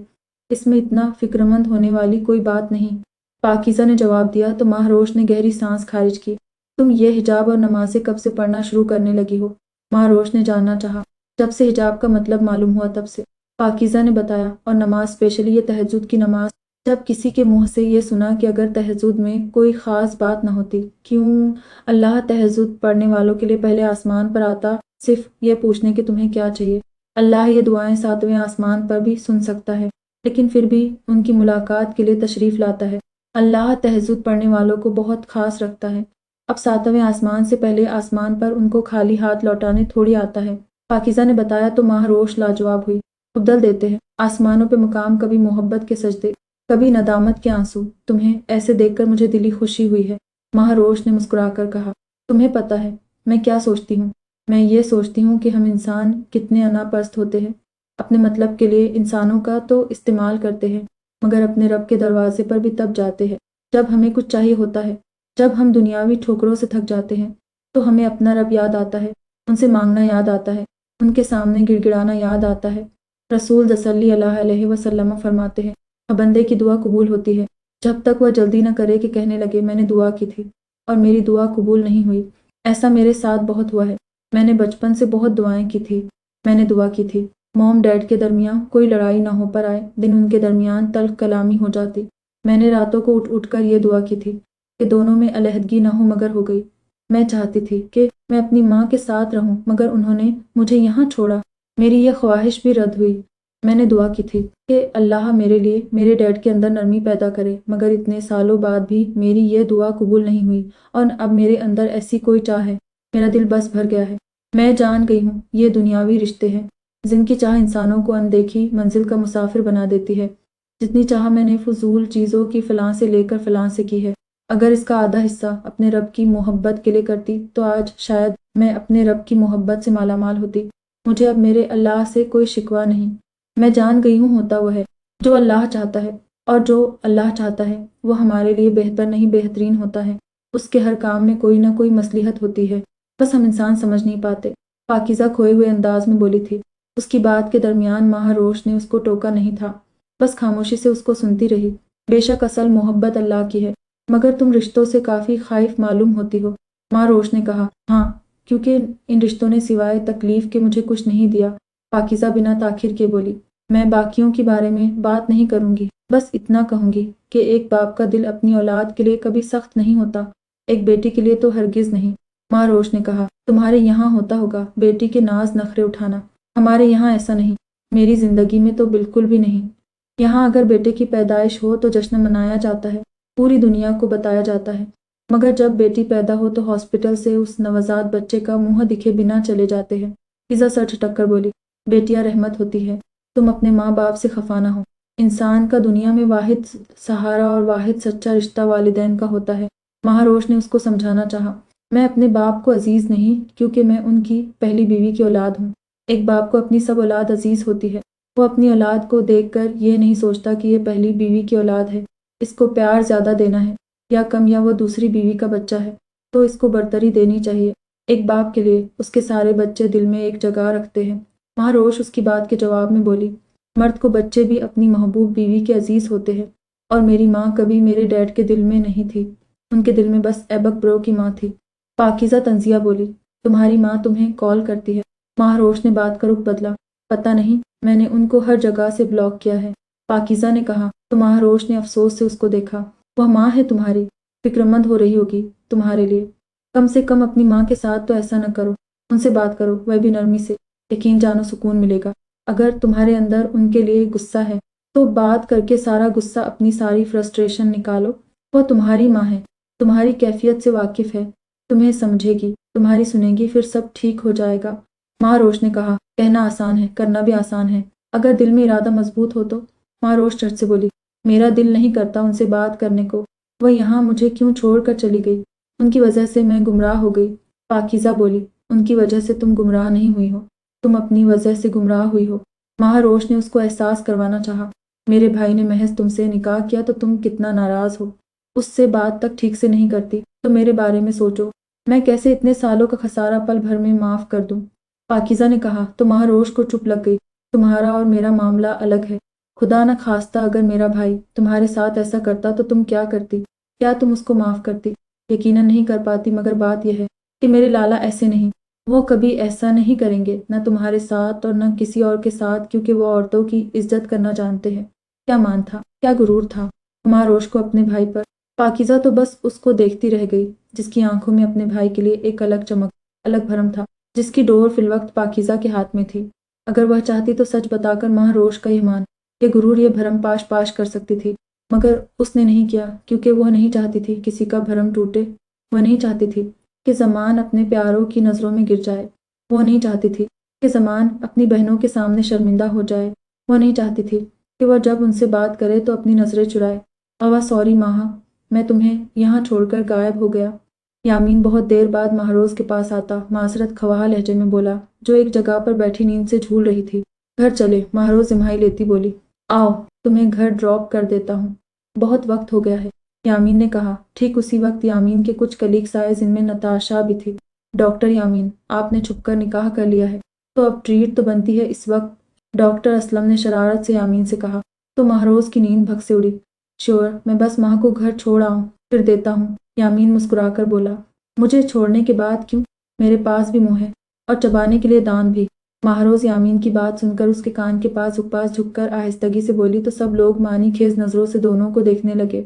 اس میں اتنا فکرمند ہونے والی کوئی بات نہیں، پاکیزہ نے جواب دیا تو مہروز نے گہری سانس خارج کی۔ تم یہ حجاب اور نمازیں کب سے پڑھنا شروع کرنے لگی ہو؟ مہروز نے جاننا چاہا۔ جب سے حجاب کا مطلب معلوم ہوا تب سے، پاکیزہ نے بتایا، اور نماز اسپیشلی یہ تہجد کی نماز۔ جب کسی کے منہ سے یہ سنا کہ اگر تہجد میں کوئی خاص بات نہ ہوتی، کیوں اللہ تہجد پڑھنے والوں کے لیے پہلے آسمان پر آتا صرف یہ پوچھنے کہ تمہیں کیا چاہیے؟ اللہ یہ دعائیں 7ویں آسمان پر بھی سن سکتا ہے، لیکن پھر بھی ان کی ملاقات کے لیے تشریف لاتا ہے۔ اللہ تہجد پڑھنے والوں کو بہت خاص رکھتا ہے۔ اب 7ویں آسمان سے پہلے آسمان پر ان کو خالی ہاتھ لوٹانے تھوڑی آتا ہے۔ پاکیزہ نے بتایا تو مہروز لاجواب ہوئی۔ ابدل دیتے ہیں آسمانوں پہ مقام، کبھی محبت کے سجدے، کبھی ندامت کے آنسو، تمہیں ایسے دیکھ کر مجھے دلی خوشی ہوئی ہے، مہروز نے مسکرا کر کہا۔ تمہیں پتہ ہے میں کیا سوچتی ہوں؟ میں یہ سوچتی ہوں کہ ہم انسان کتنے انا پرست ہوتے ہیں، اپنے مطلب کے لیے انسانوں کا تو استعمال کرتے ہیں، مگر اپنے رب کے دروازے پر بھی تب جاتے ہیں جب ہمیں کچھ چاہیے ہوتا ہے۔ جب ہم دنیاوی ٹھوکروں سے تھک جاتے ہیں تو ہمیں اپنا رب یاد آتا ہے، ان سے مانگنا یاد آتا ہے، ان کے سامنے گڑ گڑانا یاد آتا ہے۔ رسول صلی اللہ علیہ وسلم فرماتے ہیں، بندے کی دعا قبول ہوتی ہے جب تک وہ جلدی نہ کرے کہ کہنے لگے میں نے دعا کی تھی اور میری دعا قبول نہیں ہوئی۔ ایسا میرے ساتھ بہت ہوا ہے۔ میں نے بچپن سے بہت دعائیں کی تھی، میں نے دعا کی تھی موم ڈیڈ کے درمیان کوئی لڑائی نہ ہو پر آئے، دن ان کے درمیان تلخ کلامی ہو جاتی۔ میں نے راتوں کو اٹھ اٹھ کر یہ دعا کی تھی کہ دونوں میں علیحدگی نہ ہو مگر ہو گئی۔ میں چاہتی تھی کہ میں اپنی ماں کے ساتھ رہوں مگر انہوں نے مجھے یہاں چھوڑا۔ میری یہ خواہش بھی رد ہوئی۔ میں نے دعا کی تھی کہ اللہ میرے لیے میرے ڈیڈ کے اندر نرمی پیدا کرے، مگر اتنے سالوں بعد بھی میری یہ دعا قبول نہیں ہوئی اور اب میرے اندر ایسی کوئی چاہ ہے، میرا دل بس بھر گیا ہے۔ میں جان گئی ہوں یہ دنیاوی رشتے ہیں جن کی چاہ انسانوں کو اندیکھی منزل کا مسافر بنا دیتی ہے۔ جتنی چاہ میں نے فضول چیزوں کی فلاں سے لے کر فلاں سے کی ہے، اگر اس کا آدھا حصہ اپنے رب کی محبت کے لیے کرتی تو آج شاید میں اپنے رب کی محبت سے مالا مال ہوتی۔ مجھے اب میرے اللہ سے کوئی شکوہ نہیں۔ میں جان گئی ہوں ہوتا وہ ہے جو اللہ چاہتا ہے، اور جو اللہ چاہتا ہے وہ ہمارے لیے بہتر نہیں بہترین ہوتا ہے۔ اس کے ہر کام میں کوئی نہ کوئی مصلحت ہوتی ہے، بس ہم انسان سمجھ نہیں پاتے۔ پاکیزہ کھوئے ہوئے انداز میں بولی تھی۔ اس کی بات کے درمیان ماہ روش نے اس کو ٹوکا نہیں تھا، بس خاموشی سے اس کو سنتی رہی۔ بے شک اصل محبت اللہ کی ہے، مگر تم رشتوں سے کافی خائف معلوم ہوتی ہو۔ ماہ روش نے کہا، ہاں، کیونکہ ان رشتوں نے سوائے تکلیف کے مجھے کچھ نہیں دیا۔ پاکیزہ بنا تاخیر کے بولی، میں باقیوں کے بارے میں بات نہیں کروں گی، بس اتنا کہوں گی کہ ایک باپ کا دل اپنی اولاد کے لیے کبھی سخت نہیں ہوتا، ایک بیٹی کے لیے تو ہرگز نہیں۔ ماہ روش نے کہا، تمہارے یہاں ہوتا ہوگا بیٹی کے ناز نخرے اٹھانا، ہمارے یہاں ایسا نہیں، میری زندگی میں تو بالکل بھی نہیں۔ یہاں اگر بیٹے کی پیدائش ہو تو جشن منایا جاتا ہے، پوری دنیا کو بتایا جاتا ہے، مگر جب بیٹی پیدا ہو تو ہاسپٹل سے اس نوزاد بچے کا منہ دکھے بنا چلے جاتے ہیں۔ فضا سر جھٹک کر بولی، بیٹیاں رحمت ہوتی ہے، تم اپنے ماں باپ سے خفا نہ ہو۔ انسان کا دنیا میں واحد سہارا اور واحد سچا رشتہ والدین کا ہوتا ہے۔ ماہ روش نے اس کو سمجھانا چاہا، میں اپنے باپ کو عزیز نہیں کیونکہ میں ان کی پہلی بیوی کی اولاد ہوں۔ ایک باپ کو اپنی سب اولاد عزیز ہوتی ہے، وہ اپنی اولاد کو دیکھ کر یہ نہیں سوچتا کہ یہ پہلی بیوی کی اولاد ہے، اس کو پیار زیادہ دینا ہے، یا کم، یا وہ دوسری بیوی کا بچہ ہے تو اس کو برتری دینی چاہیے۔ ایک باپ کے لیے اس کے سارے بچے دل میں ایک جگہ رکھتے ہیں۔ ماہ روش اس کی بات کے جواب میں بولی، مرد کو بچے بھی اپنی محبوب بیوی کے عزیز ہوتے ہیں، اور میری ماں کبھی میرے ڈیڈ کے دل میں نہیں تھی، ان کے دل میں بس ایبک برو کی ماں تھی۔ پاکیزہ طنزیہ بولی، تمہاری ماں تمہیں کال کرتی ہے؟ ماہ روش نے بات کا رخ بدلا، پتہ نہیں، میں نے ان کو ہر جگہ سے بلاک کیا ہے۔ پاکیزہ نے کہا تو ماہ روش نے افسوس سے اس کو دیکھا، وہ ماں ہے تمہاری، فکر مند ہو رہی ہوگی تمہارے لیے، کم سے کم اپنی ماں کے ساتھ تو ایسا نہ کرو، ان سے بات کرو، وہ بھی نرمی سے، یقین جانو سکون ملے گا۔ اگر تمہارے اندر ان کے لیے غصہ ہے تو بات کر کے سارا غصہ، اپنی ساری فرسٹریشن نکالو، وہ تمہاری ماں ہے، تمہاری کیفیت سے واقف ہے، تمہیں سمجھے گی، تمہاری سنے گی، پھر سب ٹھیک ہو جائے گا۔ ماہ روش نے کہا، کہنا آسان ہے، کرنا بھی آسان ہے، اگر دل میں ارادہ مضبوط ہو تو۔ ماہ روش چٹ سے بولی، میرا دل نہیں کرتا ان سے بات کرنے کو، وہ یہاں مجھے کیوں چھوڑ کر چلی گئی، ان کی وجہ سے میں گمراہ ہو گئی۔ پاکیزہ بولی، ان کی وجہ سے تم گمراہ نہیں ہوئی ہو، تم اپنی وجہ سے گمراہ ہوئی ہو۔ ماہ روش نے اس کو احساس کروانا چاہا، میرے بھائی نے محض تم سے نکاح کیا تو تم کتنا ناراض ہو، اس سے بات تک ٹھیک سے نہیں کرتی، تو میرے بارے میں سوچو، میں کیسے اتنے سالوں کا خسارہ پل بھر میں معاف کر دوں۔ پاکیزہ نے کہا تو ماہ روش کو چپ لگ گئی، تمہارا اور میرا معاملہ الگ ہے، خدا نہ خواستہ اگر میرا بھائی تمہارے ساتھ ایسا کرتا تو تم کیا کرتی، کیا تم اس کو معاف کرتی؟ یقیناً نہیں کر پاتی، مگر بات یہ ہے کہ میرے لالا ایسے نہیں، وہ کبھی ایسا نہیں کریں گے، نہ تمہارے ساتھ اور نہ کسی اور کے ساتھ، کیونکہ وہ عورتوں کی عزت کرنا جانتے ہیں۔ کیا مان تھا، کیا غرور تھا ماہ روش کو اپنے بھائی پر۔ پاکیزہ تو بس اس کو دیکھتی رہ گئی، جس کی آنکھوں میں اپنے بھائی کے لیے ایک الگ چمک، الگ بھرم تھا، جس کی ڈور فی الوقت پاکیزہ کے ہاتھ میں تھی۔ اگر وہ چاہتی تو سچ بتا کر ماہ روش کا یہ مان، یہ غرور، یہ بھرم پاش پاش کر سکتی تھی، مگر اس نے نہیں کیا، کیونکہ وہ نہیں چاہتی تھی کسی کا بھرم ٹوٹے، وہ نہیں چاہتی تھی کہ زمان اپنے پیاروں کی نظروں میں گر جائے، وہ نہیں چاہتی تھی کہ زمان اپنی بہنوں کے سامنے شرمندہ ہو جائے، وہ نہیں چاہتی تھی کہ وہ جب ان سے بات کرے تو اپنی نظریں چرائے۔ اوہ سوری ماہا، میں تمہیں یہاں چھوڑ کر غائب ہو گیا۔ یامین بہت دیر بعد ماہ روز کے پاس آتا معذرت خواہ لہجے میں بولا، جو ایک جگہ پر بیٹھی نیند سے جھول رہی تھی، گھر چلے، محروز امہائی لیتی بولی۔ آؤ، تمہیں گھر ڈراپ کر دیتا ہوں، بہت وقت ہو گیا ہے، یامین نے کہا۔ ٹھیک اسی وقت یامین کے کچھ کلیگس آئے جن میں نتاشا بھی تھی۔ ڈاکٹر یامین، آپ نے چھپ کر نکاح کر لیا ہے، تو اب ٹریٹ تو بنتی ہے اس وقت، ڈاکٹر اسلم نے شرارت سے یامین سے کہا۔ تو محروز کی نیند بھگ سے اڑی۔ شور، میں بس ماں کو گھر چھوڑ آؤں پھر دیتا ہوں، یامین مسکرا کر بولا۔ مجھے چھوڑنے کے بعد کیوں؟ میرے پاس بھی منہ ہے اور چبانے کے لیے دانت بھی۔ محروز یامین کی بات سن کر اس کے کان کے پاس جھک کر آہستگی سے بولی تو سب لوگ معنی خیز نظروں سے دونوں کو دیکھنے لگے۔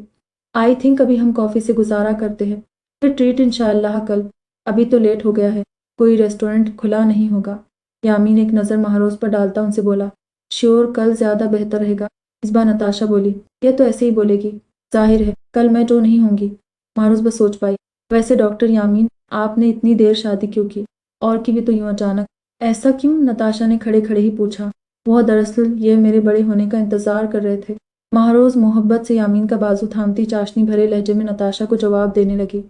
آئی تھنک ابھی ہم کافی سے گزارا کرتے ہیں، پھر ٹریٹ انشاءاللہ کل، ابھی تو لیٹ ہو گیا ہے، کوئی ریسٹورنٹ کھلا نہیں ہوگا۔ یامین ایک نظر محروز پر ڈالتا ان سے بولا۔ شیور، کل زیادہ بہتر رہے گا، اس بار نتاشا بولی۔ یہ تو ایسے ہی بولے گی، ظاہر ہے کل میں جو نہیں ہوں گی۔ محروز بس سوچ پائی، ویسے ڈاکٹر یامین، آپ نے اتنی دیر شادی کیوں کی، اور کی بھی تو یوں اچانک؟ ایسا کیوں؟ نتاشا نے کھڑے کھڑے ہی پوچھا۔ وہ دراصل یہ میرے بڑے ہونے کا انتظار کر رہے تھے۔ محروز محبت سے یامین کا بازو تھامتی چاشنی بھرے لہجے میں نتاشا کو جواب دینے لگی،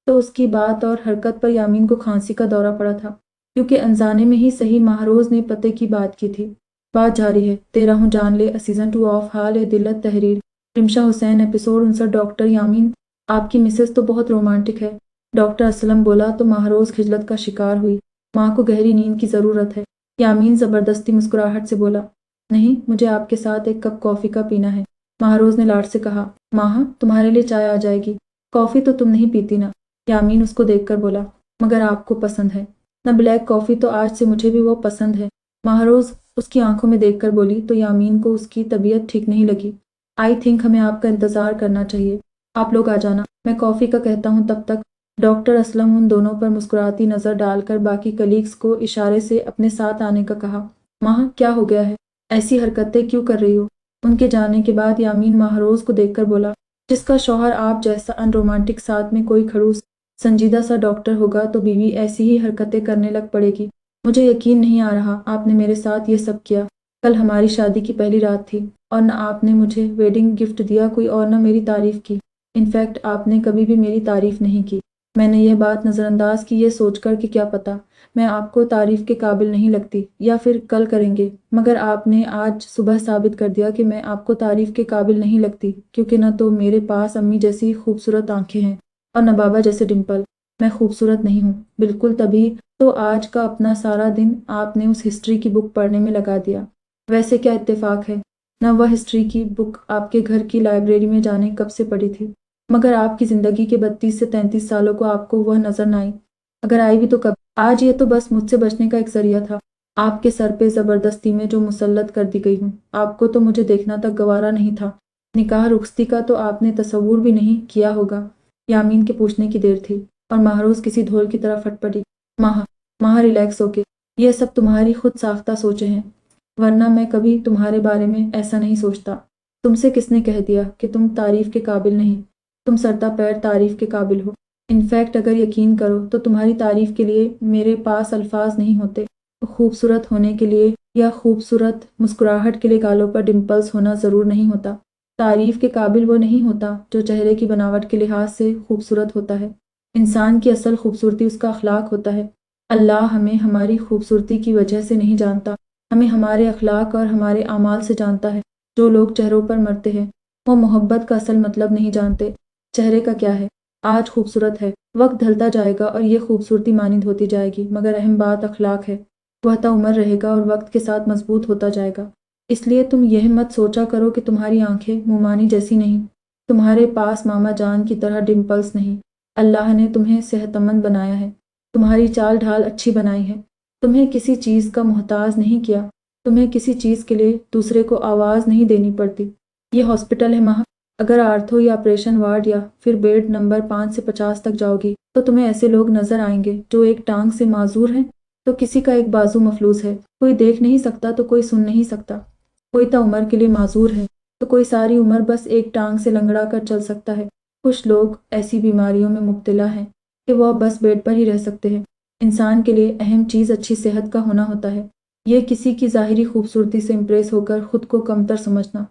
تو اس کی بات اور حرکت پر یامین کو کھانسی کا دورہ پڑا تھا، کیونکہ انجانے میں ہی صحیح محروز نے پتے کی بات کی تھی۔ بات جاری ہے، تیرا ہوں جان لے، سیزن 2 آف حال دلت تحریر، رمشا حسین، ایپیسوڈ 59۔ ڈاکٹر یامین، آپ کی مسز تو بہت رومانٹک ہے، ڈاکٹر اسلم بولا تو محروز خجلت کا شکار ہوئی۔ ماں کو گہری نیند کی ضرورت ہے، یامین زبردستی مسکراہٹ سے بولا۔ نہیں، مجھے آپ کے ساتھ ایک کپ کافی کا پینا ہے، محروز نے لاڈ سے کہا۔ ماں، تمہارے لیے چائے آ جائے گی، کافی تو تم نہیں پیتی نا؟ یامین اس کو دیکھ کر بولا۔ مگر آپ کو پسند ہے نہ بلیک کافی، تو آج سے مجھے بھی وہ پسند ہے، محروز اس کی آنکھوں میں دیکھ کر بولی تو یامین کو اس کی طبیعت ٹھیک نہیں لگی۔ آئی تھنک ہمیں آپ کا انتظار کرنا چاہیے، آپ لوگ آ جانا، میں کافی کا کہتا ہوں تب تک۔ ڈاکٹر اسلم ان دونوں پر مسکراتی نظر ڈال کر باقی کلیگس کو اشارے سے اپنے ساتھ آنے کا کہا۔ ماں، کیا ہو گیا ہے؟ ایسی حرکتیں کیوں کر رہی ہو؟ ان کے جانے کے بعد یامین محروز کو دیکھ کر بولا۔ جس کا شوہر آپ جیسا ان رومانٹک ساتھ میں کوئی کھڑوس سنجیدہ سا ڈاکٹر ہوگا تو بیوی ایسی ہی حرکتیں کرنے لگ پڑے گی۔ مجھے یقین نہیں آ رہا آپ نے میرے ساتھ یہ سب کیا، کل ہماری شادی کی پہلی رات تھی، اور نہ آپ نے مجھے ویڈنگ گفٹ دیا کوئی اور نہ میری تعریف کی، انفیکٹ آپ نے کبھی بھی میری تعریف نہیں کی۔ میں نے یہ بات نظر انداز کی یہ سوچ کر کہ کیا پتا میں آپ کو تعریف کے قابل نہیں لگتی، یا پھر کل کریں گے، مگر آپ نے آج صبح ثابت کر دیا کہ میں آپ کو تعریف کے قابل نہیں لگتی، کیونکہ نہ تو میرے پاس امی جیسی خوبصورت آنکھیں ہیں اور نہ بابا جیسے ڈمپل۔ میں خوبصورت نہیں ہوں، بالکل، تبھی تو آج کا اپنا سارا دن آپ نے اس ہسٹری کی بک پڑھنے میں لگا دیا۔ ویسے کیا اتفاق ہے، نہ وہ ہسٹری کی بک آپ کے گھر کی لائبریری میں جانے کب سے پڑی تھی، مگر آپ کی زندگی کے 32 سے 33 سالوں کو آپ کو وہ نظر نہ آئی، اگر آئی بھی تو کب؟ آج یہ تو بس مجھ سے بچنے کا ایک ذریعہ تھا، آپ کے سر پہ زبردستی میں جو مسلط کر دی گئی ہوں۔ آپ کو تو مجھے دیکھنا تک گوارا نہیں تھا، نکاح رخصتی کا تو آپ نے تصور بھی نہیں کیا ہوگا۔ یامین کے پوچھنے کی دیر تھی اور محروز کسی دھول کی طرح پھٹ پڑی۔ ماں ریلیکس ہو کے، یہ سب تمہاری خود ساختہ سوچیں ہیں، ورنہ میں کبھی تمہارے بارے میں ایسا نہیں سوچتا۔ تم سے کس نے کہہ دیا کہ تم تعریف کے قابل نہیں؟ تم سرتا پیر تعریف کے قابل ہو، انفیکٹ اگر یقین کرو تو تمہاری تعریف کے لیے میرے پاس الفاظ نہیں ہوتے۔ خوبصورت ہونے کے لیے یا خوبصورت مسکراہٹ کے لیے گالوں پر ڈمپلز ہونا ضرور نہیں ہوتا۔ تعریف کے قابل وہ نہیں ہوتا جو چہرے کی بناوٹ کے لحاظ سے خوبصورت ہوتا ہے، انسان کی اصل خوبصورتی اس کا اخلاق ہوتا ہے۔ اللہ ہمیں ہماری خوبصورتی کی وجہ سے نہیں جانتا، ہمیں ہمارے اخلاق اور ہمارے اعمال سے جانتا ہے۔ جو لوگ چہروں پر مرتے ہیں وہ محبت کا اصل مطلب نہیں جانتے۔ چہرے کا کیا ہے، آج خوبصورت ہے، وقت ڈھلتا جائے گا اور یہ خوبصورتی مانند ہوتی جائے گی، مگر اہم بات اخلاق ہے، وہ تا عمر رہے گا اور وقت کے ساتھ مضبوط ہوتا جائے گا۔ اس لیے تم یہ مت سوچا کرو کہ تمہاری آنکھیں مومانی جیسی نہیں، تمہارے پاس ماما جان کی طرح ڈمپلز نہیں، اللہ نے تمہیں صحت مند بنایا ہے، تمہاری چال ڈھال اچھی بنائی ہے، تمہیں کسی چیز کا محتاج نہیں کیا، تمہیں کسی چیز کے لیے دوسرے کو آواز نہیں دینی پڑتی۔ یہ ہاسپٹل ہے ماں، اگر آرتھو یا آپریشن وارڈ یا پھر بیڈ نمبر 5 سے 50 تک جاؤ گی تو تمہیں ایسے لوگ نظر آئیں گے جو ایک ٹانگ سے معذور ہیں تو کسی کا ایک بازو مفلوج ہے، کوئی دیکھ نہیں سکتا تو کوئی سن نہیں سکتا، کوئی تا عمر کے لیے معذور ہے تو کوئی ساری عمر بس ایک ٹانگ سے لنگڑا کر چل سکتا ہے۔ کچھ لوگ ایسی بیماریوں میں مبتلا ہیں کہ وہ بس بیڈ پر ہی رہ سکتے ہیں۔ انسان کے لیے اہم چیز اچھی صحت کا ہونا ہوتا ہے، یہ کسی کی ظاہری خوبصورتی سے امپریس ہو کر خود کو کمتر سمجھنا،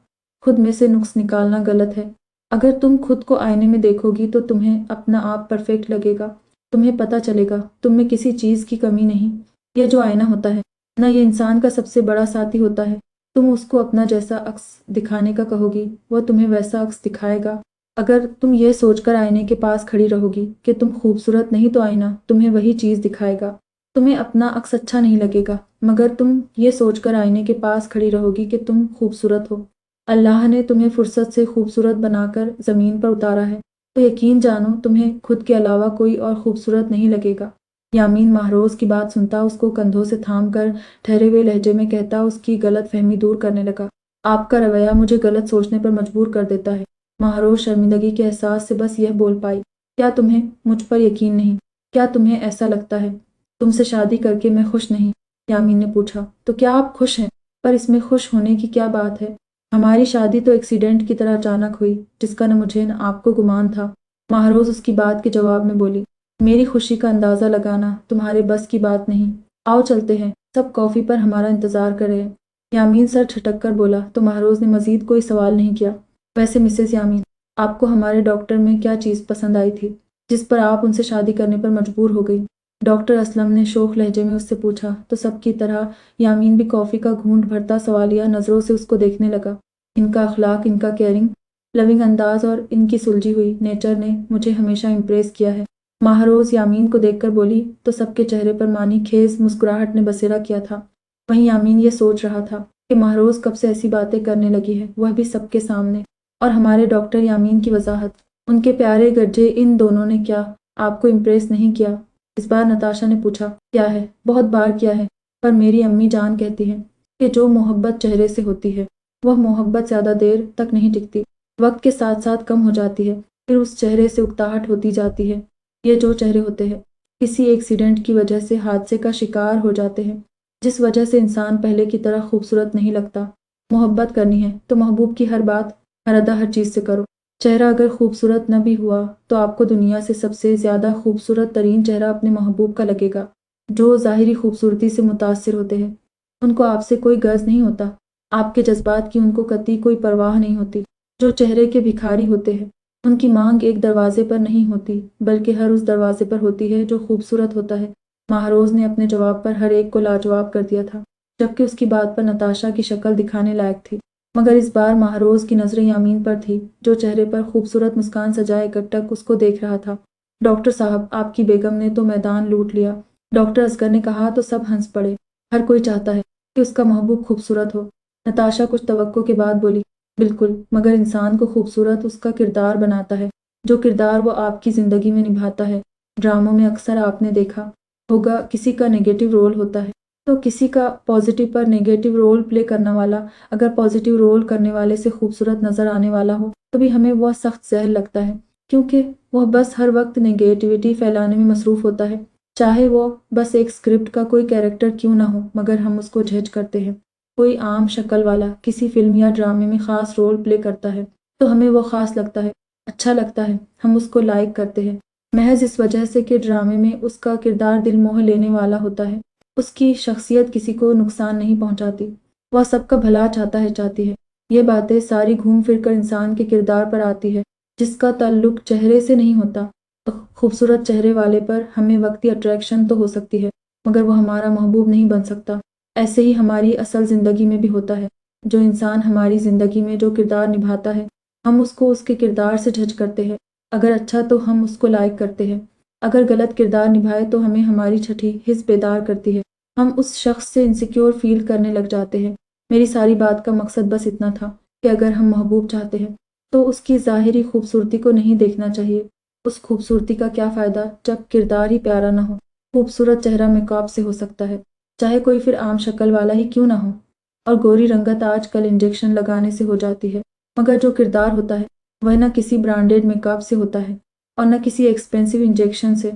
خود میں سے نقص نکالنا غلط ہے۔ اگر تم خود کو آئینے میں دیکھو گی تو تمہیں اپنا آپ پرفیکٹ لگے گا، تمہیں پتہ چلے گا تم میں کسی چیز کی کمی نہیں۔ یہ جو آئینہ ہوتا ہے نہ یہ انسان کا سب سے بڑا ساتھی ہوتا ہے۔ تم اس کو اپنا جیسا عکس دکھانے کا کہو گی، وہ تمہیں ویسا عکس دکھائے گا۔ اگر تم یہ سوچ کر آئینے کے پاس کھڑی رہو گی کہ تم خوبصورت نہیں تو آئینہ تمہیں وہی چیز دکھائے گا۔ تمہیں اپنا عکس اچھا نہیں لگے گا مگر تم یہ سوچ کر آئینے کے پاس کھڑی رہو گی کہ تم خوبصورت ہو۔ اللہ نے تمہیں فرصت سے خوبصورت بنا کر زمین پر اتارا ہے، تو یقین جانو تمہیں خود کے علاوہ کوئی اور خوبصورت نہیں لگے گا۔ یامین ماہروز کی بات سنتا اس کو کندھوں سے تھام کر ٹھہرے ہوئے لہجے میں کہتا اس کی غلط فہمی دور کرنے لگا۔ آپ کا رویہ مجھے غلط سوچنے پر مجبور کر دیتا ہے۔ ماہروز شرمندگی کے احساس سے بس یہ بول پائی، کیا تمہیں مجھ پر یقین نہیں؟ کیا تمہیں ایسا لگتا ہے تم سے شادی کر کے میں خوش نہیں؟ یامین نے پوچھا۔ تو کیا آپ خوش ہیں؟ پر اس میں خوش ہونے کی کیا بات ہے؟ ہماری شادی تو ایکسیڈنٹ کی طرح اچانک ہوئی جس کا نہ مجھے نہ آپ کو گمان تھا۔ ماہروز اس کی بات کے جواب میں بولی، میری خوشی کا اندازہ لگانا تمہارے بس کی بات نہیں۔ آؤ چلتے ہیں، سب کافی پر ہمارا انتظار کر رہے ہیں۔ یامین سر جھٹک کر بولا تو ماہروز نے مزید کوئی سوال نہیں کیا۔ ویسے مسز یامین، آپ کو ہمارے ڈاکٹر میں کیا چیز پسند آئی تھی جس پر آپ ان سے شادی کرنے پر مجبور ہو گئی؟ ڈاکٹر اسلم نے شوخ لہجے میں اس سے پوچھا تو سب کی طرح یامین بھی کافی کا گھونٹ بھرتا سوالیہ نظروں سے اس کو دیکھنے لگا۔ ان کا اخلاق، ان کا کیئرنگ لونگ انداز اور ان کی سلجھی ہوئی نیچر نے مجھے ہمیشہ امپریس کیا ہے۔ ماہروز یامین کو دیکھ کر بولی تو سب کے چہرے پر معنی خیز مسکراہٹ نے بسیرا کیا تھا۔ وہیں یامین یہ سوچ رہا تھا کہ ماہروز کب سے ایسی باتیں کرنے لگی ہے، وہ بھی سب کے سامنے، اور ہمارے ڈاکٹر یامین کی وضاحت، ان کے پیارے گرجے ان دونوں نے کیا آپ کو امپریس نہیں کیا؟ اس بار نتاشا نے پوچھا۔ کیا ہے، بہت بار کیا ہے، پر میری امی جان کہتی ہیں کہ جو محبت چہرے سے ہوتی ہے وہ محبت زیادہ دیر تک نہیں ٹکتی، وقت کے ساتھ ساتھ کم ہو جاتی ہے، پھر اس چہرے سے اکتاہٹ ہوتی جاتی ہے۔ یہ جو چہرے ہوتے ہیں کسی ایکسیڈنٹ کی وجہ سے حادثے کا شکار ہو جاتے ہیں جس وجہ سے انسان پہلے کی طرح خوبصورت نہیں لگتا۔ محبت کرنی ہے تو محبوب کی ہر بات، ہر ادا، ہر چیز سے کرو۔ چہرہ اگر خوبصورت نہ بھی ہوا تو آپ کو دنیا سے سب سے زیادہ خوبصورت ترین چہرہ اپنے محبوب کا لگے گا۔ جو ظاہری خوبصورتی سے متاثر ہوتے ہیں ان کو آپ سے کوئی غرض نہیں ہوتا، آپ کے جذبات کی ان کو قطعی کوئی پرواہ نہیں ہوتی۔ جو چہرے کے بھکاری ہوتے ہیں ان کی مانگ ایک دروازے پر نہیں ہوتی بلکہ ہر اس دروازے پر ہوتی ہے جو خوبصورت ہوتا ہے۔ ماہروز نے اپنے جواب پر ہر ایک کو لاجواب کر دیا تھا جبکہ اس کی بات پر نتاشا کی شکل دکھانے لائق تھی، مگر اس بار ماہروز کی نظریں یامین پر تھی جو چہرے پر خوبصورت مسکان سجائے اکٹک اس کو دیکھ رہا تھا۔ ڈاکٹر صاحب، آپ کی بیگم نے تو میدان لوٹ لیا، ڈاکٹر اصغر نے کہا تو سب ہنس پڑے۔ ہر کوئی چاہتا ہے کہ اس کا محبوب خوبصورت ہو۔ نتاشا کچھ توقع کے بعد بولی، بالکل، مگر انسان کو خوبصورت اس کا کردار بناتا ہے، جو کردار وہ آپ کی زندگی میں نبھاتا ہے۔ ڈراموں میں اکثر آپ نے دیکھا ہوگا کسی کا نیگیٹو رول ہوتا ہے تو کسی کا پازیٹیو پر نیگیٹو رول پلے کرنے والا اگر پازیٹیو رول کرنے والے سے خوبصورت نظر آنے والا ہو تو بھی ہمیں وہ سخت زہر لگتا ہے کیونکہ وہ بس ہر وقت نیگیٹیوٹی پھیلانے میں مصروف ہوتا ہے، چاہے وہ بس ایک اسکرپٹ کا کوئی کیریکٹر کیوں نہ ہو، مگر ہم اس کو جج کرتے ہیں۔ کوئی عام شکل والا کسی فلم یا ڈرامے میں خاص رول پلے کرتا ہے تو ہمیں وہ خاص لگتا ہے، اچھا لگتا ہے، ہم اس کو لائک کرتے ہیں، محض اس وجہ سے کہ ڈرامے میں اس کا کردار دل موہ لینے والا ہوتا ہے، اس کی شخصیت کسی کو نقصان نہیں پہنچاتی، وہ سب کا بھلا چاہتی ہے۔ یہ باتیں ساری گھوم پھر کر انسان کے کردار پر آتی ہے جس کا تعلق چہرے سے نہیں ہوتا۔ خوبصورت چہرے والے پر ہمیں وقتی اٹریکشن تو ہو سکتی ہے مگر وہ ہمارا محبوب نہیں بن سکتا۔ ایسے ہی ہماری اصل زندگی میں بھی ہوتا ہے، جو انسان ہماری زندگی میں جو کردار نبھاتا ہے ہم اس کو اس کے کردار سے جج کرتے ہیں، اگر اچھا تو ہم اس کو لائک کرتے ہیں، اگر غلط کردار نبھائے تو ہمیں ہماری چھٹی حس بیدار کرتی ہے، ہم اس شخص سے انسیکیور فیل کرنے لگ جاتے ہیں۔ میری ساری بات کا مقصد بس اتنا تھا کہ اگر ہم محبوب چاہتے ہیں تو اس کی ظاہری خوبصورتی کو نہیں دیکھنا چاہیے۔ اس خوبصورتی کا کیا فائدہ جب کردار ہی پیارا نہ ہو۔ خوبصورت چہرہ میک اپ سے ہو سکتا ہے، چاہے کوئی پھر عام شکل والا ہی کیوں نہ ہو، اور گوری رنگت آج کل انجیکشن لگانے سے ہو جاتی ہے، مگر جو کردار ہوتا ہے وہ نہ کسی برانڈیڈ میک اپ سے ہوتا ہے اور نہ کسی ایکسپینسو انجیکشن سے،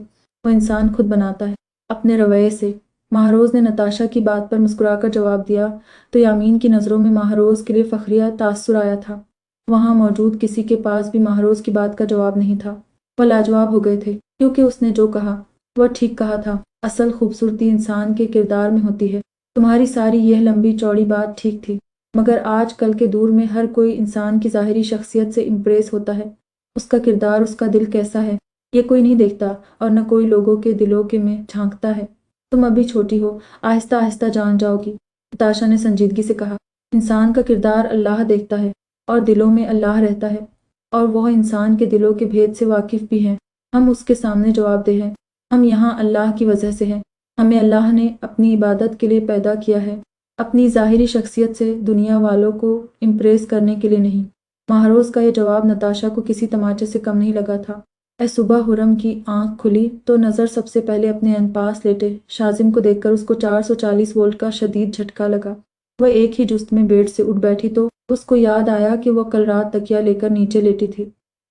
وہ انسان خود بناتا ہے اپنے رویے سے۔ ماہروز نے نتاشا کی بات پر مسکرا کر جواب دیا تو یامین کی نظروں میں ماہروز کے لیے فخریہ تاثر آیا تھا۔ وہاں موجود کسی کے پاس بھی ماہروز کی بات کا جواب نہیں تھا، وہ لاجواب ہو گئے تھے کیونکہ اس نے جو کہا وہ ٹھیک کہا تھا۔ اصل خوبصورتی انسان کے کردار میں ہوتی ہے۔ تمہاری ساری یہ لمبی چوڑی بات ٹھیک تھی مگر آج کل کے دور میں ہر کوئی انسان کی ظاہری شخصیت سے امپریس ہوتا ہے، اس کا کردار، اس کا دل کیسا ہے یہ کوئی نہیں دیکھتا اور نہ کوئی لوگوں کے دلوں کے میں جھانکتا ہے۔ تم ابھی چھوٹی ہو، آہستہ آہستہ جان جاؤ گی۔ نتاشا نے سنجیدگی سے کہا، انسان کا کردار اللہ دیکھتا ہے اور دلوں میں اللہ رہتا ہے، اور وہ انسان کے دلوں کے بھید سے واقف بھی ہیں۔ ہم اس کے سامنے جواب دہ ہیں۔ ہم یہاں اللہ کی وجہ سے ہیں۔ ہمیں اللہ نے اپنی عبادت کے لیے پیدا کیا ہے، اپنی ظاہری شخصیت سے دنیا والوں کو امپریس کرنے کے لیے نہیں۔ مہروز کا یہ جواب نتاشا کو کسی تماچے سے کم نہیں لگا تھا۔ صبح خرم کی آنکھ کھلی تو نظر سب سے پہلے اپنے پاس لیٹے شازم کو دیکھ کر اس کو 440 وولٹ کا شدید جھٹکا لگا۔ وہ ایک ہی جست میں بیڈ سے اٹھ بیٹھی تو اس کو یاد آیا کہ وہ کل رات تکیا لے کر نیچے لیٹی تھی،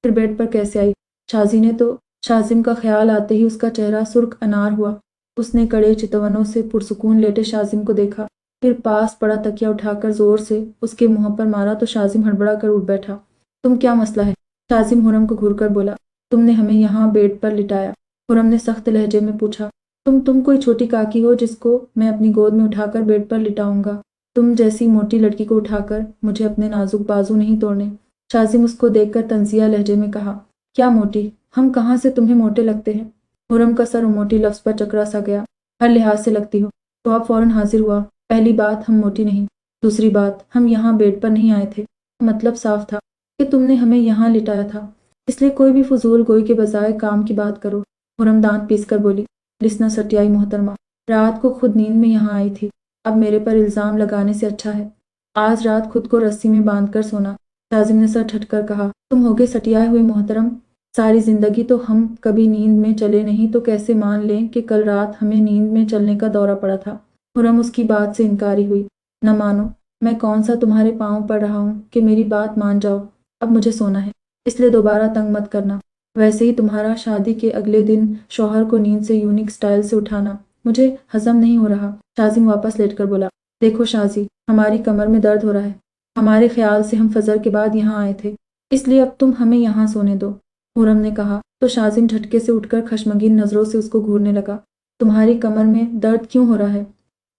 پھر بیڈ پر کیسے آئی؟ شازی نے تو شازم کا خیال آتے ہی اس کا چہرہ سرخ انار ہوا۔ اس نے کڑے چتونوں سے پرسکون لیٹے شازم کو دیکھا، پھر پاس پڑا تکیا اٹھا کر زور سے اس کے منہ پر مارا تو شازم ہڑبڑا کر اٹھ بیٹھا۔ تم کیا مسئلہ ہے؟ شازم خرم کو گھور کر بولا، تم نے ہمیں یہاں بیڈ پر لٹایا۔ خرم نے سخت لہجے میں پوچھا، تم کوئی چھوٹی کاکی ہو جس کو میں اپنی گود میں اٹھا کر بیڈ پر لٹاؤں گا؟ تم جیسی موٹی لڑکی کو اٹھا کر مجھے اپنے نازک بازو نہیں توڑنے۔ شازم اس کو دیکھ کر طنزیہ لہجے میں کہا، کیا موٹی؟ ہم کہاں سے تمہیں موٹے لگتے ہیں؟ خرم کا سر موٹی لفظ پر چکرا سا گیا۔ ہر لحاظ سے لگتی ہو۔ تو اب فوراً حاضر ہوا۔ پہلی بات، ہم موٹی نہیں۔ دوسری بات، ہم یہاں بیڈ پر نہیں آئے تھے۔ مطلب صاف تھا کہ تم نے ہمیں یہاں لٹایا تھا، اس لیے کوئی بھی فضول گوئی کے بجائے کام کی بات کرو۔ خرم دانت پیس کر بولی، لسنا سٹیائی محترمہ، رات کو خود نیند میں یہاں آئی تھی، اب میرے پر الزام لگانے سے اچھا ہے آج رات خود کو رسی میں باندھ کر سونا۔ شازم نے سر ٹھٹ کر کہا، تم ہوگے سٹیائے ہوئے محترم؟ ساری زندگی تو ہم کبھی نیند میں چلے نہیں تو کیسے مان لیں کہ کل رات ہمیں نیند میں چلنے کا دورہ پڑا تھا؟ خرم اس کی بات سے انکاری ہوئی، نہ مانو، میں کون سا تمہارے پاؤں پڑ رہا ہوں کہ میری بات مان جاؤ؟ اب مجھے سونا ہے، اس لیے دوبارہ تنگ مت کرنا۔ ویسے ہی تمہارا شادی کے اگلے دن شوہر کو نیند سے یونیک سٹائل سے اٹھانا مجھے ہضم نہیں ہو رہا۔ شازم واپس لیٹ کر بولا، دیکھو شازی، ہماری کمر میں درد ہو رہا ہے، ہمارے خیال سے ہم فجر کے بعد یہاں آئے تھے، اس لیے اب تم ہمیں یہاں سونے دو۔ خرم نے کہا تو شازم جھٹکے سے اٹھ کر خشمگین نظروں سے اس کو گھورنے لگا۔ تمہاری کمر میں درد کیوں ہو رہا ہے؟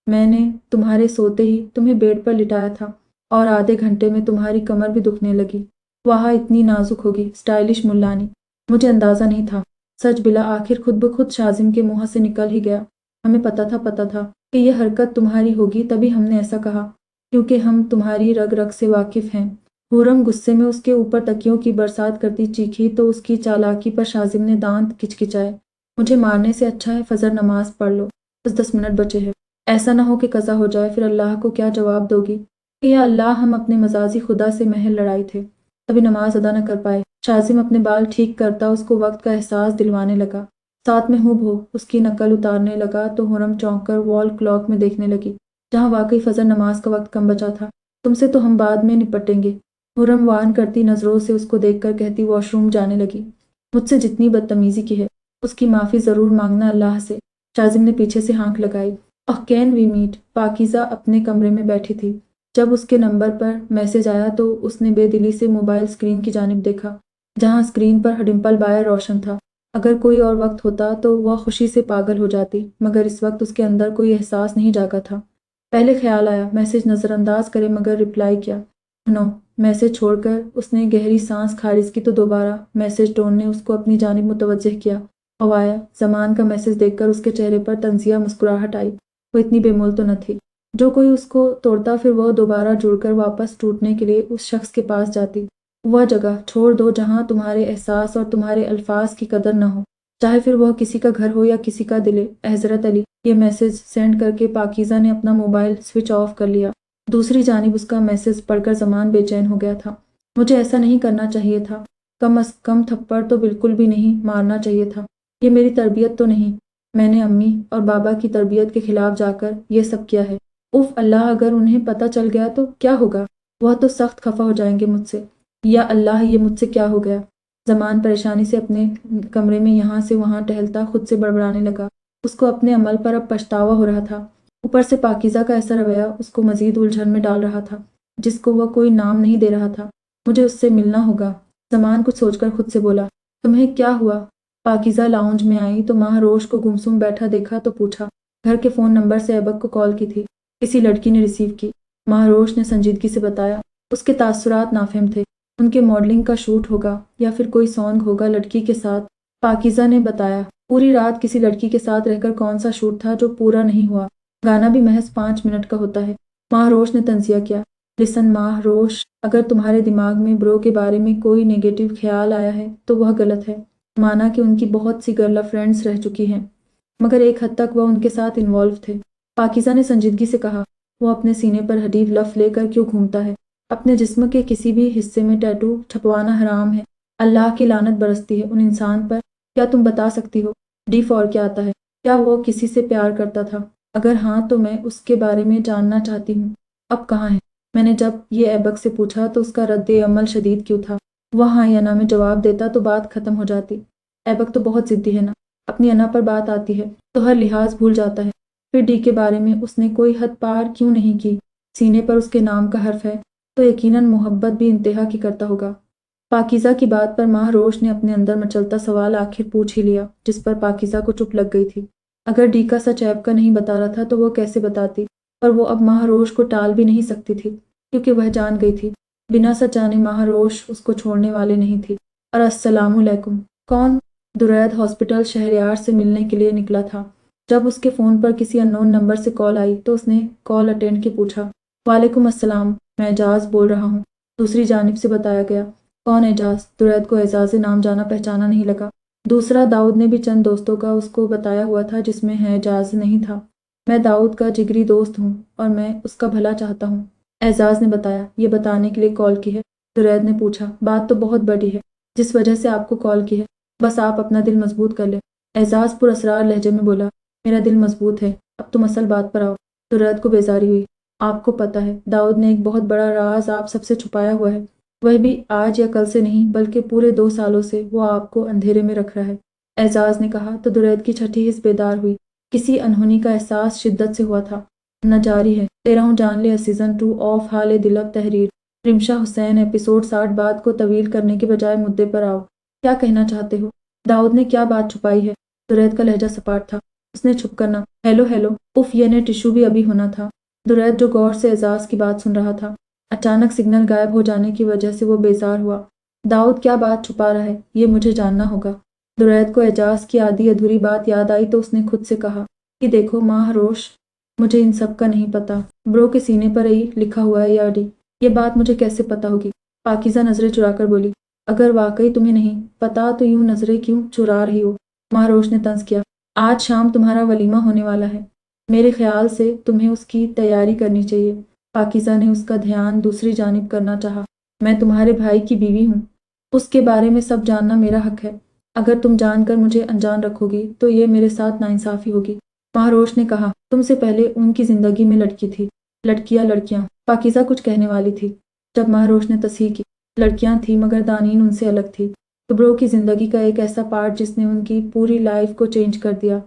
میں نے تمہارے سوتے ہی تمہیں بیڈ پر لٹایا تھا اور آدھے گھنٹے میں تمہاری کمر بھی دکھنے لگی۔ وہاں اتنی نازک ہوگی، سٹائلش ملانی، مجھے اندازہ نہیں تھا۔ سچ بلا آخر خود بخود شازم کے منہ سے نکل ہی گیا، ہمیں پتا تھا کہ یہ حرکت تمہاری ہوگی، تبھی ہم نے ایسا کہا، کیونکہ ہم تمہاری رگ رگ سے واقف ہیں۔ خرم غصے میں اس کے اوپر تکیوں کی برسات کرتی چیخی تو اس کی چالاکی پر شازم نے دانت کچکچائے، مجھے مارنے سے اچھا ہے فجر نماز پڑھ لو، بس 10 منٹ بچے ہیں، ایسا نہ ہو کہ قضا ہو جائے، پھر اللہ کو کیا جواب دو گی کہ یا اللہ ہم اپنے مزاجی خدا سے محل لڑائی تھے، کبھی نماز ادا نہ کر پائے۔ شازم اپنے بال ٹھیک کرتا اس کو وقت کا احساس دلوانے لگا، ساتھ میں ہو اس کی نقل اتارنے لگا تو خرم چونک کر وال کلاک میں دیکھنے لگی، جہاں واقعی فجر نماز کا وقت کم بچا تھا۔ تم سے تو ہم بعد میں نپٹیں گے، خرم وان کرتی نظروں سے اس کو دیکھ کر کہتی واش روم جانے لگی، مجھ سے جتنی بدتمیزی کی ہے اس کی معافی ضرور مانگنا اللہ سے۔ شازم نے پیچھے سے ہانک لگائی، کین وی میٹ؟ پاکیزہ اپنے کمرے میں بیٹھی تھی، جب اس کے نمبر پر میسج آیا تو اس نے بے دلی سے موبائل اسکرین کی جانب دیکھا، جہاں اسکرین پر ڈمپل بائر روشن تھا۔ اگر کوئی اور وقت ہوتا تو وہ خوشی سے پاگل ہو جاتی، مگر اس وقت اس کے اندر کوئی احساس نہیں جاگا تھا۔ پہلے خیال آیا میسج نظر انداز کرے، مگر رپلائی کیا، نو۔ میسج چھوڑ کر اس نے گہری سانس خارج کی تو دوبارہ میسج ٹون نے اس کو اپنی جانب متوجہ کیا۔ اوایا زمان کا میسج دیکھ کر اس کے چہرے پر طنزیہ مسکراہٹ آئی، وہ اتنی بے مول تو نہ تھی۔ جو کوئی اس کو توڑتا پھر وہ دوبارہ جڑ کر واپس ٹوٹنے کے لیے اس شخص کے پاس جاتی۔ وہ جگہ چھوڑ دو جہاں تمہارے احساس اور تمہارے الفاظ کی قدر نہ ہو، چاہے پھر وہ کسی کا گھر ہو یا کسی کا دل۔ حضرت علی۔ یہ میسج سینڈ کر کے پاکیزہ نے اپنا موبائل سوئچ آف کر لیا۔ دوسری جانب اس کا میسج پڑھ کر زمان بے چین ہو گیا تھا، مجھے ایسا نہیں کرنا چاہیے تھا، کم از کم تھپڑ تو بالکل بھی نہیں مارنا چاہیے تھا، یہ میری تربیت تو نہیں، میں نے امی اور بابا کی تربیت کے خلاف جا کر یہ سب کیا ہے۔ اف اللہ، اگر انہیں پتہ چل گیا تو کیا ہوگا؟ وہ تو سخت خفا ہو جائیں گے مجھ سے۔ یا اللہ، یہ مجھ سے کیا ہو گیا؟ زمان پریشانی سے اپنے کمرے میں یہاں سے وہاں ٹہلتا خود سے بڑبڑانے لگا، اس کو اپنے عمل پر اب پچھتاوا ہو رہا تھا، اوپر سے پاکیزہ کا ایسا رویہ اس کو مزید الجھن میں ڈال رہا تھا جس کو وہ کوئی نام نہیں دے رہا تھا۔ مجھے اس سے ملنا ہوگا، زمان کچھ سوچ کر خود سے بولا۔ تمہیں کیا ہوا؟ پاکیزہ لاؤنج میں آئی تو ماہ روش کو گمسم بیٹھا دیکھا تو پوچھا۔ گھر کے فون نمبر سے ایبک کو کال کی تھی، کسی لڑکی نے ریسیو کی، ماہ روش نے سنجیدگی سے بتایا۔ اس کے تاثرات نافہم تھے، ان کے ماڈلنگ کا شوٹ ہوگا یا پھر کوئی سانگ ہوگا لڑکی کے ساتھ۔ پاکیزہ نے بتایا، پوری رات کسی لڑکی کے ساتھ رہ کر کون سا شوٹ تھا جو پورا نہیں ہوا، گانا بھی محض 5 منٹ کا ہوتا ہے۔ ماہروش نے تنزیہ کیا، لسن ماہروش، اگر تمہارے دماغ میں برو کے بارے میں کوئی نیگیٹو خیال آیا ہے تو وہ غلط ہے۔ مانا کہ ان کی بہت سی گرل فرینڈز رہ چکی ہیں، مگر ایک حد تک وہ ان کے ساتھ انوالو تھے۔ پاکیزہ نے سنجیدگی سے کہا، وہ اپنے سینے پر حدیف لف لے کر کیوں گھومتا ہے؟ اپنے جسم کے کسی بھی حصے میں ٹیٹو چھپوانا حرام ہے، اللہ کی لعنت برستی ہے ان انسان پر۔ کیا تم بتا سکتی ہو ڈی فور کیا آتا ہے؟ کیا وہ کسی سے پیار کرتا تھا؟ اگر ہاں تو میں اس کے بارے میں جاننا چاہتی ہوں۔ اب کہاں ہے؟ میں نے جب یہ ایبک سے پوچھا تو اس کا رد عمل شدید کیوں تھا؟ وہ ہاں یا نہ میں جواب دیتا تو بات ختم ہو جاتی۔ ایبک تو بہت ضدی ہے نا، اپنی انا پر بات آتی ہے تو ہر لحاظ بھول جاتا ہے۔ پھر ڈی کے بارے میں اس نے کوئی حد پار کیوں نہیں کی؟ سینے پر اس کے نام کا حرف ہے تو یقیناً محبت بھی انتہا کی کرتا ہوگا۔ پاکیزہ کی بات پر ماہروش نے اپنے اندر مچلتا سوال آخر پوچھ ہی لیا، جس پر پاکیزہ کو چپ لگ گئی تھی۔ اگر ڈی کا سچ ایب کا نہیں بتا رہا تھا تو وہ کیسے بتاتی؟ پر وہ اب ماہروش کو ٹال بھی نہیں سکتی تھی، کیونکہ وہ جان گئی تھی بنا سچ جانے ماہروش اس کو چھوڑنے والے نہیں تھی۔ اور السلام علیکم۔ کون؟ درید ہاسپٹل شہریار سے ملنے کے لیے نکلا تھا۔ جب اس کے فون پر کسی ان نون نمبر سے کال آئی تو اس نے کال اٹینڈ کی پوچھا، وعلیکم السلام، میں اعجاز بول رہا ہوں۔ دوسری جانب سے بتایا گیا، کون اعجاز؟ درید کو اعجاز نام جانا پہچانا نہیں لگا۔ دوسرا داؤد نے بھی چند دوستوں کا اس کو بتایا ہوا تھا جس میں اعجاز نہیں تھا۔ میں داؤد کا جگری دوست ہوں اور میں اس کا بھلا چاہتا ہوں، اعجاز نے بتایا۔ یہ بتانے کے لیے کال کی ہے؟ درید نے پوچھا۔ بات تو بہت بڑی ہے جس وجہ سے آپ کو کال کی ہے، بس آپ اپنا دل مضبوط کر لیں، اعجاز پر اسرار لہجے میں بولا۔ میرا دل مضبوط ہے، اب تم اصل بات پر آؤ۔ درید کو بیزاری ہوئی۔ آپ کو پتہ ہے داؤد نے ایک بہت بڑا راز آپ سب سے چھپایا ہوا ہے، وہ بھی آج یا کل سے نہیں بلکہ پورے 2 سالوں سے وہ آپ کو اندھیرے میں رکھ رہا ہے، اعجاز نے کہا تو درید کی چھٹی حس بیدار ہوئی۔ کسی انہونی کا احساس شدت سے ہوا تھا۔ نہ جاری ہے 13 جان لے سیزن 2 آف حال دلب تحریر رمشا حسین ایپیسوڈ 60۔ بات کو طویل کرنے کے بجائے مدعے پر آؤ، کیا کہنا چاہتے ہو؟ داؤد نے کیا بات چھپائی ہے؟ درید کا لہجہ سپاٹ تھا، اس نے چھپ کرنا ہیلو ہیلو اف یہ نے ٹشو بھی ابھی ہونا تھا۔ درید جو غور سے اعجاز کی بات سن رہا تھا، اچانک سگنل غائب ہو جانے کی وجہ سے وہ بیزار ہوا۔ داؤد کیا بات چھپا رہا ہے؟ یہ مجھے جاننا ہوگا۔ درید کو اعجاز کی آدھی ادھوری بات یاد آئی تو اس نے خود سے کہا کہ دیکھو ماہروش، مجھے ان سب کا نہیں پتا، برو کے سینے پر ای لکھا ہوا ہے یا ڈی، یہ بات مجھے کیسے پتا ہوگی؟ پاکیزہ نظریں چرا کر بولی، اگر واقعی تمہیں نہیں پتا تو یوں نظریں کیوں چرا رہی ہو؟ ماہروش نے طنز کیا، آج شام تمہارا ولیمہ ہونے والا ہے، میرے خیال سے تمہیں اس کی تیاری کرنی چاہیے۔ پاکیزہ نے اس کا دھیان دوسری جانب کرنا چاہا، میں تمہارے بھائی کی بیوی ہوں، اس کے بارے میں سب جاننا میرا حق ہے، اگر تم جان کر مجھے انجان رکھو گی تو یہ میرے ساتھ ناانصافی ہوگی۔ ماہروش نے کہا، تم سے پہلے ان کی زندگی میں لڑکی تھی، لڑکیاں لڑکیاں۔ پاکیزہ کچھ کہنے والی تھی جب ماہروش نے تصحیح کی، لڑکیاں تھیں مگر دانین ان سے الگ تھی، تو برو کی زندگی کا ایک ایسا پارٹ جس نے ان کی پوری لائف کو چینج کر دیا۔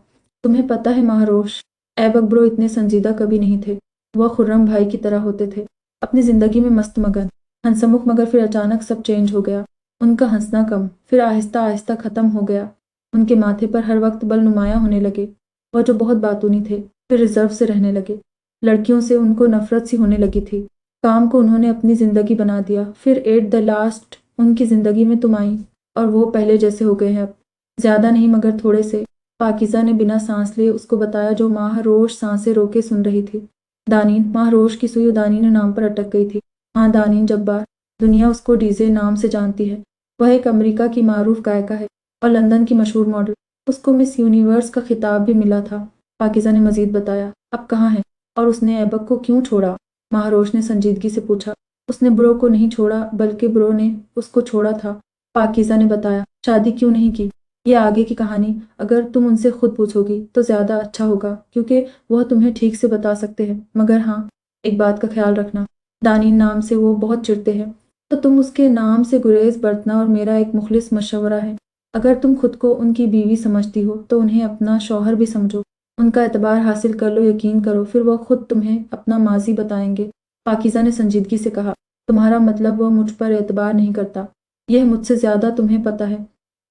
تمہیں پتہ ہے ماہروش، ایبک برو اتنے سنجیدہ کبھی نہیں تھے، وہ خرم بھائی کی طرح ہوتے تھے، اپنی زندگی میں مست مگن، ہنسمکھ، مگر پھر اچانک سب چینج ہو گیا، ان کا ہنسنا کم، پھر آہستہ آہستہ ختم ہو گیا، ان کے ماتھے پر ہر وقت بل نمایاں ہونے لگے، وہ جو بہت باتونی تھے پھر ریزرو سے رہنے لگے، لڑکیوں سے ان کو نفرت سی ہونے لگی تھی، کام کو انہوں نے اپنی زندگی بنا دیا، پھر ایٹ دا لاسٹ ان کی زندگی میں تم آئیں اور وہ پہلے جیسے ہو گئے ہیں اب، زیادہ نہیں مگر تھوڑے سے۔ پاکیزہ نے بنا سانس لیے اس کو بتایا جو ماہروش سانسیں روکے سن رہی تھی۔ دانین، ماہروش کی سوئی دانین نام پر اٹک گئی تھی۔ ہاں دانین جبار، دنیا اس کو ڈیزے نام سے جانتی ہے، وہ ایک امریکہ کی معروف گائیکا ہے اور لندن کی مشہور ماڈل، اس کو مس یونیورس کا خطاب بھی ملا تھا۔ پاکیزہ نے مزید بتایا، اب کہاں ہے اور اس نے ایبک کو کیوں چھوڑا؟ ماہروش نے سنجیدگی سے پوچھا۔ اس نے برو کو نہیں چھوڑا بلکہ برو نے اس کو چھوڑا تھا، پاکیزہ نے بتایا۔ شادی کیوں نہیں کی؟ یہ آگے کی کہانی اگر تم ان سے خود پوچھو گی تو زیادہ اچھا ہوگا کیونکہ وہ تمہیں ٹھیک سے بتا سکتے ہیں، مگر ہاں ایک بات کا خیال رکھنا، دانین نام سے وہ بہت چڑھتے ہیں، تو تم اس کے نام سے گریز برتنا، اور میرا ایک مخلص مشورہ ہے، اگر تم خود کو ان کی بیوی سمجھتی ہو تو انہیں اپنا شوہر بھی سمجھو، ان کا اعتبار حاصل کر لو، یقین کرو پھر وہ خود تمہیں اپنا ماضی بتائیں گے۔ پاکیزہ نے سنجیدگی سے کہا، تمہارا مطلب وہ مجھ پر اعتبار نہیں کرتا؟ یہ مجھ سے زیادہ تمہیں پتہ ہے،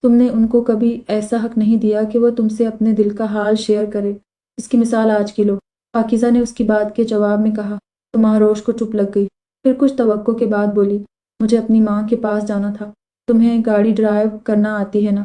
تم نے ان کو کبھی ایسا حق نہیں دیا کہ وہ تم سے اپنے دل کا حال شیئر کرے، اس کی مثال آج کی لو۔ پاکیزہ نے اس کی بات کے جواب میں کہا تو ماہروش کو چپ لگ گئی، پھر کچھ توقع کے بعد بولی، مجھے اپنی ماں کے پاس جانا تھا، تمہیں گاڑی ڈرائیو کرنا آتی ہے نا؟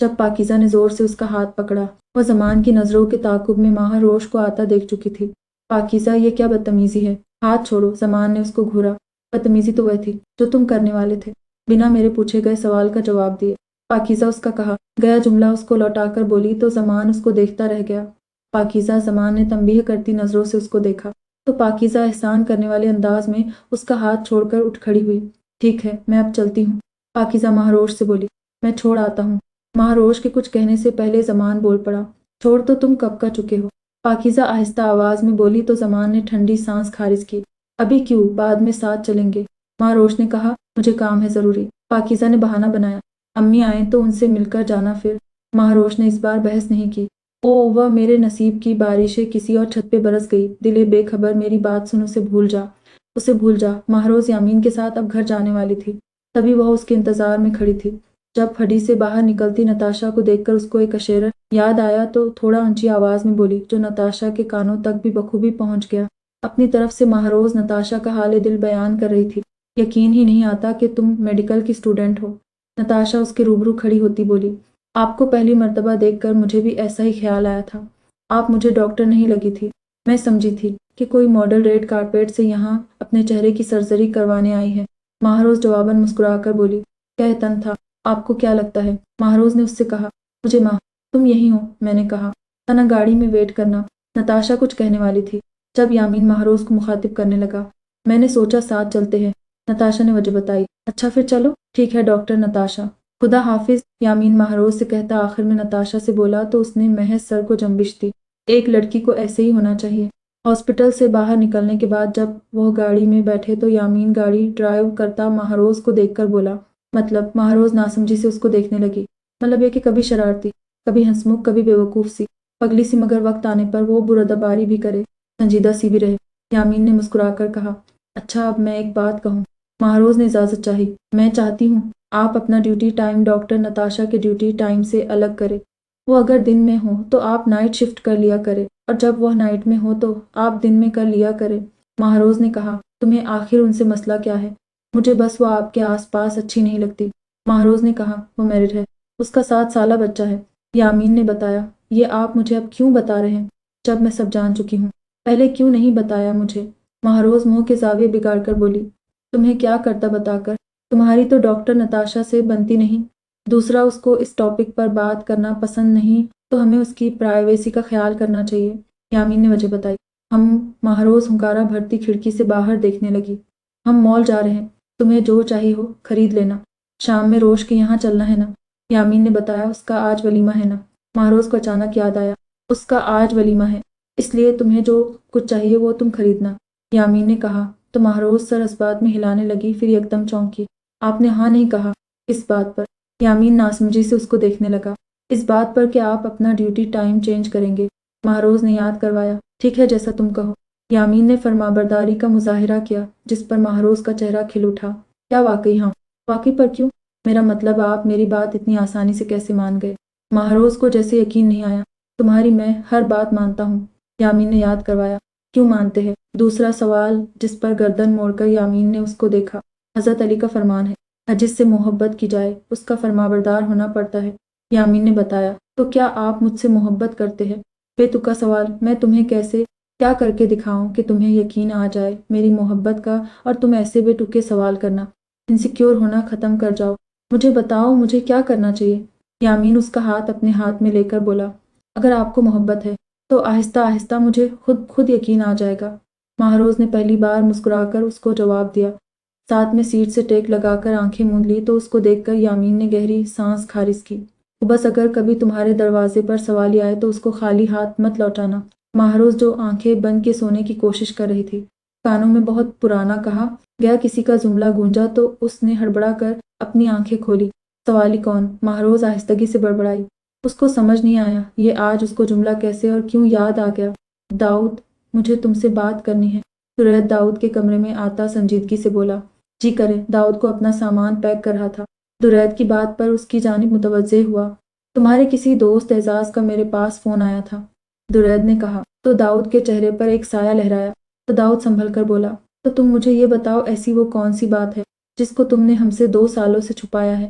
جب پاکیزہ نے زور سے اس کا ہاتھ پکڑا۔ وہ زمان کی نظروں کے تعاقب میں مہاروش کو آتا دیکھ چکی تھی۔ پاکیزہ، یہ کیا بدتمیزی ہے؟ ہاتھ چھوڑو، زمان نے اس کو گھورا۔ بدتمیزی تو وہ تھی جو تم کرنے والے تھے، بنا میرے پوچھے گئے سوال کا جواب دیے۔ پاکیزہ اس کا کہا گیا جملہ اس کو لوٹا کر بولی تو زمان اس کو دیکھتا رہ گیا۔ پاکیزہ، زمان نے تنبیہ کرتی نظروں سے اس کو دیکھا تو پاکیزہ احسان کرنے والے انداز میں اس کا ہاتھ چھوڑ کر اٹھ کھڑی ہوئی۔ ٹھیک ہے، میں اب چلتی ہوں، پاکیزہ مہاروش سے بولی۔ میں چھوڑ آتا ہوں۔ مہاروش کے کچھ کہنے سے پہلے زمان بول پڑا۔ چھوڑ تو تم کب کا چکے ہو، پاکیزہ آہستہ آواز میں بولی تو زمان نے ٹھنڈی سانس خارج کی۔ ابھی کیوں، بعد میں ساتھ چلیں گے، مہاروش نے کہا۔ مجھے کام ہے ضروری، پاکیزہ نے بہانہ بنایا۔ امی آئیں تو ان سے مل کر جانا پھر۔ مہاروش نے اس بار بحث نہیں کی۔ وہ میرے نصیب کی بارشیں کسی اور چھت پہ برس گئی، دلے بے خبر میری بات سن، اسے بھول جا۔ مہروز یامین کے ساتھ اب گھر جانے والی تھی، تبھی وہ اس کے انتظار میں کھڑی تھی۔ جب پھڈی سے باہر نکلتی نتاشا کو دیکھ کر اس کو ایک اشارہ یاد آیا تو تھوڑا اونچی آواز میں بولی، جو نتاشا کے کانوں تک بھی بخوبی پہنچ گیا۔ اپنی طرف سے مہروز نتاشا کا حال دل بیان کر رہی تھی۔ یقین ہی نہیں آتا کہ تم میڈیکل کی اسٹوڈنٹ ہو۔ نتاشا اس کے روبرو کھڑی ہوتی بولی، آپ کو پہلی مرتبہ دیکھ کر مجھے بھی ایسا ہی خیال آیا تھا۔ آپ مجھے ڈاکٹر نہیں لگی تھی، میں سمجھی تھی کہ کوئی ماڈل ریڈ کارپیٹ سے یہاں اپنے چہرے کی سرجری کروانے آئی ہے۔ مہروز جواباً مسکرا کر بولی، کیا یہ تن تھا، آپ کو کیا لگتا ہے؟ مہروز نے اس سے کہا، مجھے تم یہی ہو، میں نے کہا تنا گاڑی میں ویٹ کرنا۔ نتاشا کچھ کہنے والی تھی جب یامین مہروز کو مخاطب کرنے لگا۔ میں نے سوچا ساتھ چلتے ہیں، نتاشا نے وجہ بتائی۔ اچھا پھر چلو، ٹھیک ہے ڈاکٹر نتاشا، خدا حافظ، یامین مہروز سے کہتا آخر میں نتاشا سے بولا تو اس نے محض سر کو جنبش دی۔ ایک لڑکی کو ایسے ہی ہونا چاہیے۔ ہاسپٹل سے باہر نکلنے کے بعد جب وہ گاڑی میں بیٹھے تو یامین گاڑی ڈرائیو کرتا مہروز کو دیکھ کر بولا، مطلب؟ مہروز ناسمجھی سے اس کو دیکھنے لگی۔ مطلب یہ کہ کبھی شرارتی، کبھی ہنسمکھ، کبھی بے وقوف سی، پگلی سی، مگر وقت آنے پر وہ بردباری بھی کرے، سنجیدہ سی بھی رہے۔ یامین نے مسکرا کر کہا، اچھا اب میں ایک بات کہوں؟ مہروز نے اجازت چاہی۔ میں چاہتی ہوں آپ اپنا ڈیوٹی ٹائم ڈاکٹر نتاشا کے ڈیوٹی ٹائم سے الگ کرے۔ وہ اگر دن میں ہو تو آپ نائٹ شفٹ کر لیا کرے، اور جب وہ نائٹ میں ہو تو آپ دن میں کر لیا کرے۔ مہروز نے کہا، تمہیں آخر ان سے مسئلہ کیا ہے؟ مجھے بس وہ آپ کے آس پاس اچھی نہیں لگتی۔ مہروز نے کہا، وہ میرڈ ہے، اس کا 7 سالہ بچہ ہے۔ یامین نے بتایا۔ یہ آپ مجھے اب کیوں بتا رہے ہیں جب میں سب جان چکی ہوں؟ پہلے کیوں نہیں بتایا مجھے؟ مہروز منہ کے زاویے بگاڑ کر بولی، تمہیں کیا کرتا بتا کر؟ تمہاری تو ڈاکٹر نتاشا سے بنتی نہیں، دوسرا اس کو اس ٹاپک پر بات کرنا پسند نہیں تو ہمیں اس کی پرائیویسی کا خیال کرنا چاہیے، یامین نے وجہ بتائی۔ مہروز ہنکارا بھرتی کھڑکی سے باہر دیکھنے لگی۔ ہم مال جا رہے ہیں، تمہیں جو چاہیے ہو خرید لینا، شام میں روش کے یہاں چلنا ہے نا؟ یامین نے بتایا، اس کا آج ولیمہ ہے نا؟ مہروز کو اچانک یاد آیا، اس کا آج ولیمہ ہے، اس لیے تمہیں جو کچھ چاہیے وہ تم خریدنا، یامین نے کہا تو مہروز سر اس بات میں ہلانے لگی، پھر یکدم چونکی۔ آپ نے ہاں نہیں کہا، کس بات پر؟ یامین ناسمجھی سے اس کو دیکھنے لگا۔ اس بات پر کہ آپ اپنا ڈیوٹی ٹائم چینج کریں گے، مہروز نے یاد کروایا۔ ٹھیک ہے، جیسا تم کہو، یامین نے فرمانبرداری کا مظاہرہ کیا، جس پر مہروز کا چہرہ کھل اٹھا۔ کیا واقعی؟ ہاں۔ واقعی پر کیوں؟ میرا مطلب آپ میری بات اتنی آسانی سے کیسے مان گئے؟ مہروز کو جیسے یقین نہیں آیا۔ تمہاری میں ہر بات مانتا ہوں، یامین نے یاد کروایا۔ کیوں مانتے ہیں؟ دوسرا سوال جس پر گردن موڑ کر یامین نے اس کو دیکھا۔ حضرت علی کا فرمان ہے، جس سے محبت کی جائے اس کا فرمانبردار ہونا پڑتا ہے، یامین نے بتایا۔ تو کیا آپ مجھ سے محبت کرتے ہیں؟ بے تکا سوال، میں تمہیں کیا کر کے دکھاؤں کہ تمہیں یقین آ جائے میری محبت کا، اور تم ایسے بے تکے سوال کرنا، انسیکیور ہونا ختم کر جاؤ۔ مجھے بتاؤ، مجھے کیا کرنا چاہیے؟ یامین اس کا ہاتھ اپنے ہاتھ میں لے کر بولا، اگر آپ کو محبت ہے تو آہستہ آہستہ مجھے خود یقین آ جائے گا۔ مہروز نے پہلی بار مسکرا کر اس کو جواب دیا، ساتھ میں سیٹ سے ٹیک لگا کر آنکھیں موند لی تو اس کو دیکھ کر یامین نے گہری سانس خارج کی۔ بس اگر کبھی تمہارے دروازے پر سوالی آئے تو اس کو خالی ہاتھ مت لوٹانا۔ مہروز جو آنکھیں بند کے سونے کی کوشش کر رہی تھی، کانوں میں بہت پرانا کہا گیا کسی کا جملہ گونجا تو اس نے ہڑبڑا کر اپنی آنکھیں کھولی۔ سوالی کون؟ مہروز آہستگی سے بڑبڑائی۔ اس کو سمجھ نہیں آیا یہ آج اس کو جملہ کیسے اور کیوں یاد آ گیا۔ داؤد، مجھے تم سے بات کرنی ہے، درید داؤد کے کمرے میں آتا سنجیدگی سے بولا۔ جی کرے، داؤد کو اپنا سامان پیک کر رہا تھا۔ درید کی بات پر اس کی جانب متوجہ ہوا۔ تمہارے کسی دوست اعزاز کا میرے پاس فون آیا تھا، درید نے کہا تو داؤد کے چہرے پر ایک سایہ لہرایا تو داؤد سنبھل کر بولا، تو تم مجھے یہ بتاؤ ایسی وہ کون سی بات ہے جس کو تم نے ہم سے 2 سالوں سے چھپایا ہے؟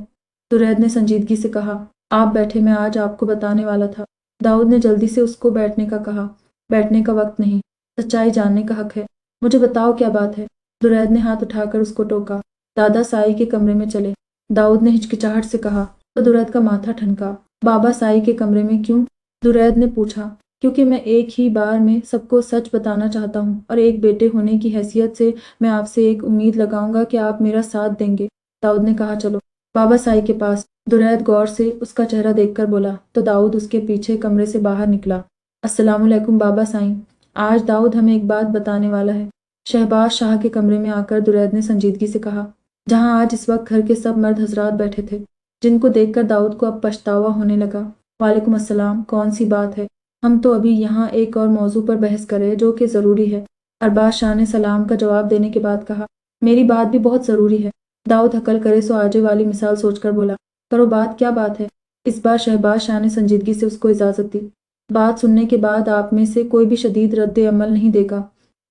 درید نے سنجیدگی سے کہا، آپ بیٹھے، میں آج آپ کو بتانے والا تھا۔ داؤد نے جلدی سے اس کو بیٹھنے کا کہا۔ بیٹھنے کا وقت نہیں، سچائی جاننے کا حق ہے۔ مجھے بتاؤ کیا بات ہے؟ درید نے ہاتھ اٹھا کر اس کو ٹوکا۔ دادا سائی کے کمرے میں چلے، داؤد نے ہچکچاہٹ سے کہا تو درید کا ماتھا ٹھنکا۔ بابا سائی کے کمرے میں کیوں؟ درید نے پوچھا۔ کیونکہ میں ایک ہی بار میں سب کو سچ بتانا چاہتا ہوں، اور ایک بیٹے ہونے کی حیثیت سے میں آپ سے ایک امید لگاؤں گا کہ آپ میرا ساتھ دیں گے۔ داؤد نے کہا چلو بابا سائی کے پاس۔ درید غور سے اس کا چہرہ دیکھ کر بولا تو داؤد اس کے پیچھے کمرے سے باہر نکلا۔ السلام علیکم بابا سائیں، آج داؤد ہمیں ایک بات بتانے والا ہے۔ شہباز شاہ کے کمرے میں آ کر درید نے سنجیدگی سے کہا، جہاں آج اس وقت گھر کے سب مرد حضرات بیٹھے تھے، جن کو دیکھ کر داؤد کو اب پچھتاوا ہونے لگا۔ وعلیکم السلام، کون سی بات ہے؟ ہم تو ابھی یہاں ایک اور موضوع پر بحث کرے جو کہ ضروری ہے۔ ارباز شاہ نے سلام کا جواب دینے کے بعد کہا، میری بات بھی بہت ضروری ہے۔ داؤد حقل کرے سو آجے والی مثال سوچ کر بولا، کرو بات، کیا بات ہے؟ اس بار شہباز شاہ نے سنجیدگی سے اس کو اجازت دی۔ بات سننے کے بعد آپ میں سے کوئی بھی شدید رد عمل نہیں دے گا۔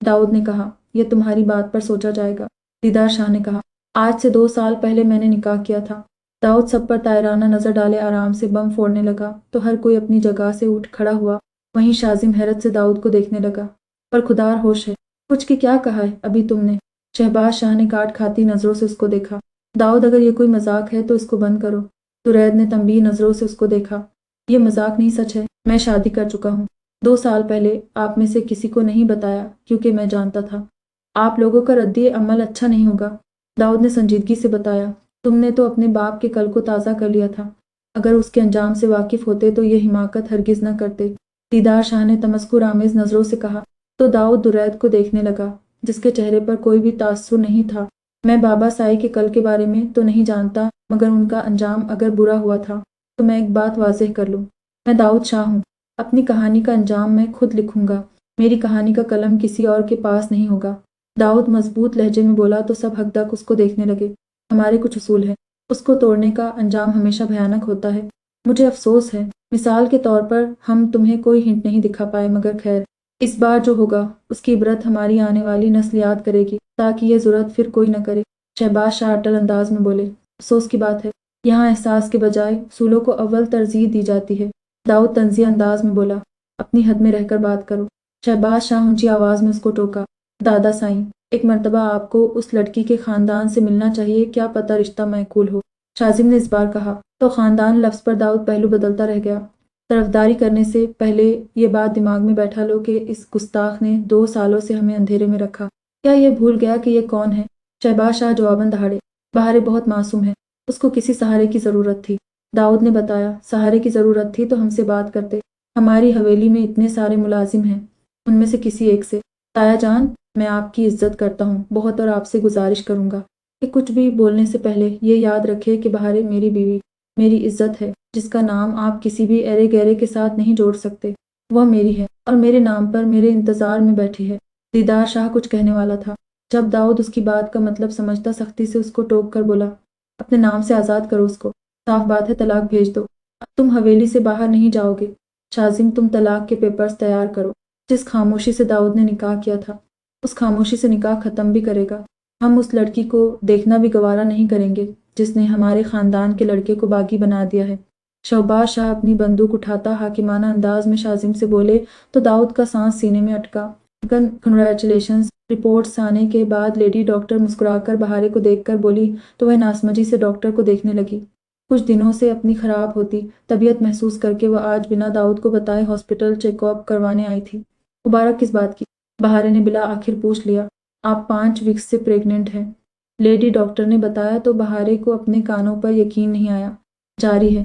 داؤد نے کہا، یہ تمہاری بات پر سوچا جائے گا۔ دیدار شاہ نے کہا، آج سے 2 سال پہلے میں نے نکاح کیا تھا۔ داؤد سب پر طائرانہ نظر ڈالے آرام سے بم پھوڑنے لگا تو ہر کوئی اپنی جگہ سے اٹھ کھڑا ہوا۔ وہیں شازم حیرت سے داؤد کو دیکھنے لگا۔ پر خدار ہوش ہے، کچھ کی کیا کہا ہے ابھی تم نے؟ شہباز شاہ نے کاٹ کھاتی نظروں سے اس کو دیکھا۔ داؤد اگر یہ کوئی مذاق ہے تو اس کو بند کرو۔ درید نے تنبیہ نظروں سے اس کو دیکھا۔ یہ مذاق نہیں، سچ ہے، میں شادی کر چکا ہوں۔ 2 سال پہلے آپ میں سے کسی کو نہیں بتایا کیونکہ میں جانتا تھا آپ لوگوں کا ردِ عمل اچھا نہیں ہوگا۔ داؤد نے سنجیدگی سے بتایا، تم نے تو اپنے باپ کے کل کو تازہ کر لیا تھا، اگر اس کے انجام سے واقف ہوتے تو یہ حماقت ہرگز نہ کرتے۔ دیدار شاہ نے تمسخر آمیز نظروں سے کہا تو داؤد درید کو دیکھنے لگا جس کے چہرے پر کوئی بھی تاثر نہیں تھا۔ میں بابا سائی کے کل کے بارے میں تو نہیں جانتا، مگر ان کا انجام اگر برا ہوا تھا تو میں ایک بات واضح کر لوں، میں داؤد شاہ ہوں۔ اپنی کہانی کا انجام میں خود لکھوں گا، میری کہانی کا قلم کسی اور کے پاس نہیں ہوگا۔ داؤد مضبوط لہجے میں بولا تو سب حقدق اس کو دیکھنے لگے۔ ہمارے کچھ اصول ہیں، اس کو توڑنے کا انجام ہمیشہ بھیانک ہوتا ہے۔ مجھے افسوس ہے، مثال کے طور پر ہم تمہیں کوئی ہنٹ نہیں دکھا پائے، مگر خیر، اس بار جو ہوگا اس کی عبرت ہماری آنے والی نسل یاد کرے گی تاکہ یہ ضرورت پھر کوئی نہ کرے۔ شہباز شاہ اٹل انداز میں بولے، افسوس کی بات ہے، یہاں احساس کے بجائے اصولوں کو اول ترجیح دی جاتی ہے۔ داؤد طنزیہ انداز میں بولا، اپنی حد میں رہ کر بات کرو۔ شہباز شاہ اونچی آواز میں اس کو ٹوکا، دادا سائیں، ایک مرتبہ آپ کو اس لڑکی کے خاندان سے ملنا چاہیے، کیا پتہ رشتہ معقول ہو۔ شازم نے اس بار کہا تو خاندان لفظ پر داؤد پہلو بدلتا رہ گیا۔ طرفداری کرنے سے پہلے یہ بات دماغ میں بیٹھا لو کہ اس گستاخ نے 2 سالوں سے ہمیں اندھیرے میں رکھا۔ کیا یہ بھول گیا کہ یہ کون ہے؟ شہباز شاہ جواباً دہاڑے، بہارے بہت معصوم ہے، اس کو کسی سہارے کی ضرورت تھی۔ داؤد نے بتایا، سہارے کی ضرورت تھی تو ہم سے بات کرتے، ہماری حویلی میں اتنے سارے ملازم ہیں، ان میں سے کسی ایک سے۔ تایا جان، میں آپ کی عزت کرتا ہوں بہت، اور آپ سے گزارش کروں گا کہ کچھ بھی بولنے سے پہلے یہ یاد رکھے کہ بہارے میری بیوی، میری عزت ہے، جس کا نام آپ کسی بھی ایرے گیرے کے ساتھ نہیں جوڑ سکتے۔ وہ میری ہے اور میرے نام پر میرے انتظار میں بیٹھی ہے۔ دیدار شاہ کچھ کہنے والا تھا، جب داؤد اس کی بات کا مطلب سمجھتا سختی سے اس کو ٹوک کر بولا، اپنے نام سے آزاد کرو اس کو، صاف بات ہے طلاق بھیج دو، اب تم حویلی سے باہر نہیں جاؤ گے۔ شازم، تم طلاق کے پیپرز تیار کرو۔ جس خاموشی سے داؤد نے نکاح کیا تھا اس خاموشی سے نکاح ختم بھی کرے گا۔ ہم اس لڑکی کو دیکھنا بھی گوارا نہیں کریں گے جس نے ہمارے خاندان کے لڑکے کو باغی بنا دیا ہے۔ شہباز شاہ اپنی بندوق اٹھاتا حاکمانہ انداز میں شازم سے بولے تو داؤد کا سانس سینے میں اٹکا۔ کنگریچولیشنز۔ رپورٹس آنے کے بعد لیڈی ڈاکٹر مسکرا کر بہارے کو دیکھ کر بولی تو وہ ناسمجھی سے ڈاکٹر کو دیکھنے لگی۔ کچھ دنوں سے اپنی خراب ہوتی طبیعت محسوس کر کے وہ آج بنا داؤد کو بتائے ہاسپٹل چیک اپ کروانے آئی تھی۔ مبارک کس بات کی؟ بہارے نے بلا آخر پوچھ لیا۔ آپ 5 ویکس سے پریگننٹ ہیں، لیڈی ڈاکٹر نے بتایا تو بہارے کو اپنے کانوں پر یقین نہیں آیا۔ جاری ہے،